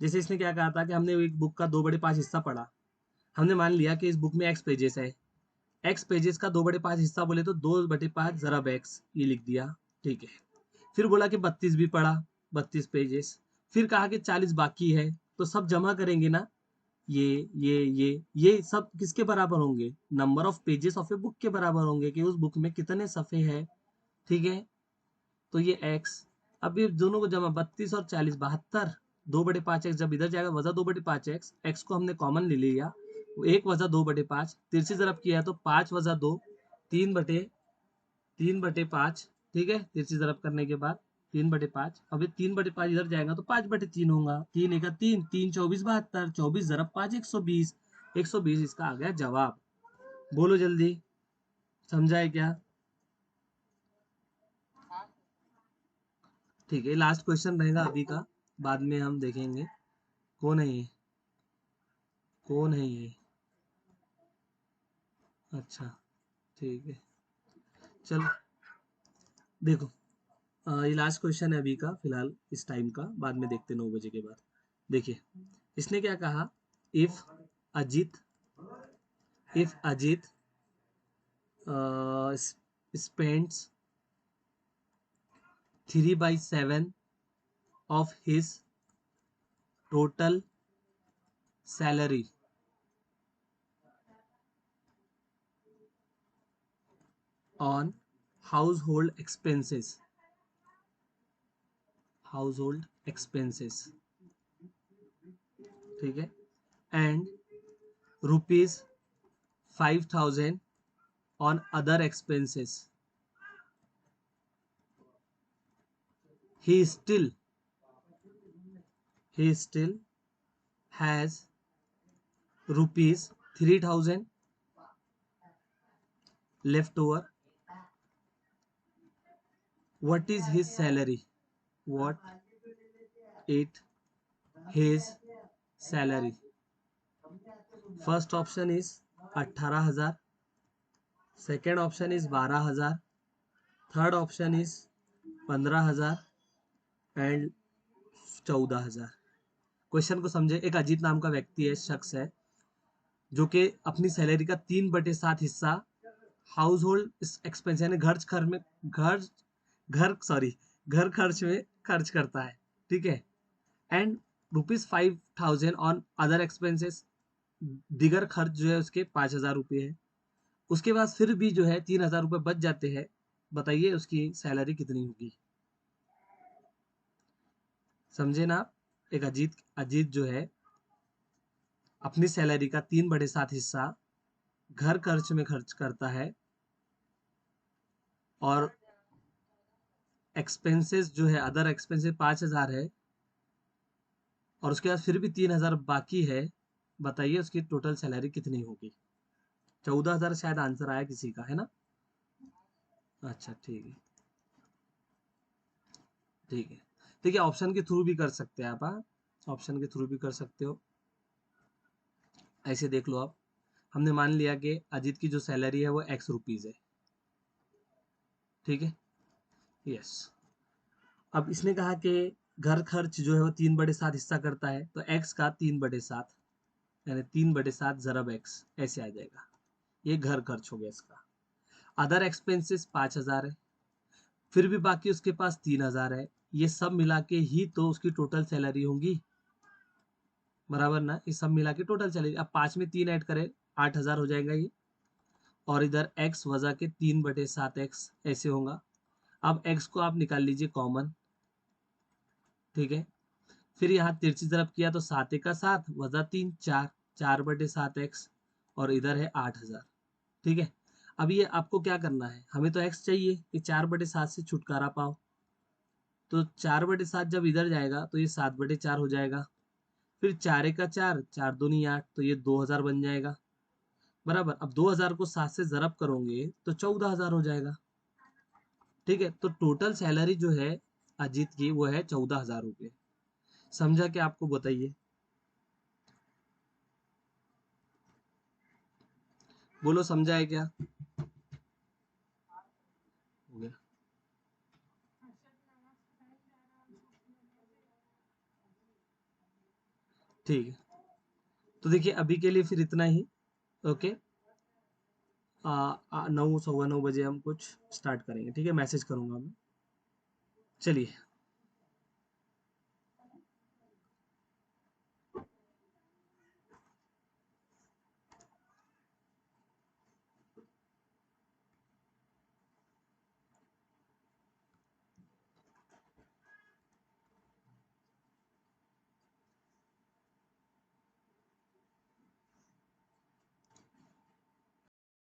जैसे इसने क्या कहा था कि हमने एक बुक का 2/5 हिस्सा पढ़ा। हमने मान लिया कि इस बुक में एक्स पेजेस है। एक्स पेजेस का 2/5 हिस्सा बोले तो 2/5 जरब एक्स, ये लिख दिया। ठीक है। फिर बोला कि 32 भी पढ़ा, 32 पेजेस। फिर कहा कि 40 बाकी है, तो सब जमा करेंगे ना, ये सब किसके बराबर होंगे? Number of pages of a book के बराबर होंगे, कि उस बुक में कितने सफ़े हैं। ठीक है। तो ये एक्स, अब ये दोनों को जमा, 32 और 40, 72। 2/5 एक्स जब इधर जाएगा, वजा 2/5 एक्स, एक्स को हमने कॉमन ले लिया, एक वजा 2/5, तिरछी तरफ किया तो 5 वजा 2, 3/5। ठीक है, तिरछी तरफ करने के बाद 3/5। अब ये 3/5 इधर जाएगा तो 5/3 होगा। 3 × 3, 3 × 24 = 72, 24 × 5 = 120। 120 इसका आ गया जवाब। बोलो जल्दी। समझा है क्या? ठीक है, लास्ट क्वेश्चन रहेगा अभी का, बाद में हम देखेंगे। कौन है ये? कौन है ये? अच्छा, ठीक है, चलो। देखो, ये लास्ट क्वेश्चन है अभी का, फिलहाल इस टाइम का, बाद में देखते 9 बजे के बाद। देखिए इसने क्या कहा, if Ajit if Ajit spends 3/7 of his total salary on household expenses, household expenses, ठीक है, and ₹5,000 on other expenses, he still he still has ₹3,000 left over. What is his salary? What it his salary? First option is 18,000, second option is 12,000, third option is 15,000 and 14,000। Question को समझे, एक अजीत नाम का व्यक्ति है, शख्स है, जो कि अपनी सैलरी का 3/7 हिस्सा हाउस होल्ड एक्सपेंस यानी घर खर्च में खर्च करता है, ठीक है, एंड ₹5,000 ऑन अदर एक्सपेंसेस, दिगर खर्च जो है उसके 5,000 रुपये है। उसके बाद फिर भी जो है 3,000 रुपये बच जाते हैं। बताइए उसकी सैलरी कितनी होगी? समझे ना आप? एक अजीत अजीत जो है अपनी सैलरी का 3/7 हिस्सा घर खर्च में खर्च करता है, और एक्सपेंसेस जो है अदर एक्सपेंसेस 5,000 है, और उसके बाद फिर भी 3,000 बाकी है। बताइए उसकी टोटल सैलरी कितनी होगी? 14,000 शायद आंसर आया किसी का, है ना? अच्छा ठीक है, ठीक है, ठीक है, ऑप्शन के थ्रू भी कर सकते हैं आप, हाँ, ऑप्शन के थ्रू भी कर सकते हो। ऐसे देख लो आप, हमने मान लिया कि अजीत की जो सैलरी है वो ₹X है, ठीक है, यस। अब इसने कहा कि घर खर्च जो है वो 3/7 हिस्सा करता है, तो x का 3/7 यानी 3/7 ज़रब x ऐसे आ जाएगा। ये घर खर्च हो गया इसका। अदर एक्सपेंसेस 5,000 है, फिर भी बाकी उसके पास 3,000 है। ये सब मिला के ही तो उसकी टोटल सैलरी होगी, बराबर ना? ये सब मिला के टोटल सैलरी, अब 5 में 3 ऐड करें 8,000 हो जाएगा ये, और इधर x वजह के 3/7x ऐसे होगा। अब x को आप निकाल लीजिए कॉमन, ठीक है, फिर यहाँ तिरछी तरफ किया तो 7 का 7 वजा 3 4, 4/7x, और इधर है 8,000, ठीक है। अब ये आपको क्या करना है, हमें तो x चाहिए कि 4/7 से छुटकारा पाओ, तो 4/7 जब इधर जाएगा तो ये 7/4 हो जाएगा, फिर 4 का 4, 4 दूनी 8, तो ये 2,000 बन जाएगा, बराबर। अब 2,000 को 7 से ज़रब करोगे तो 14,000 हो जाएगा, ठीक है। तो टोटल सैलरी जो है अजीत की वो है 14,000 रुपये। समझा क्या आपको? बताइए, बोलो समझा है क्या? हो गया, ठीक है। तो देखिए अभी के लिए फिर इतना ही, ओके। 9 सवा 9 बजे हम कुछ स्टार्ट करेंगे, ठीक है, मैसेज करूंगा मैं। चलिए।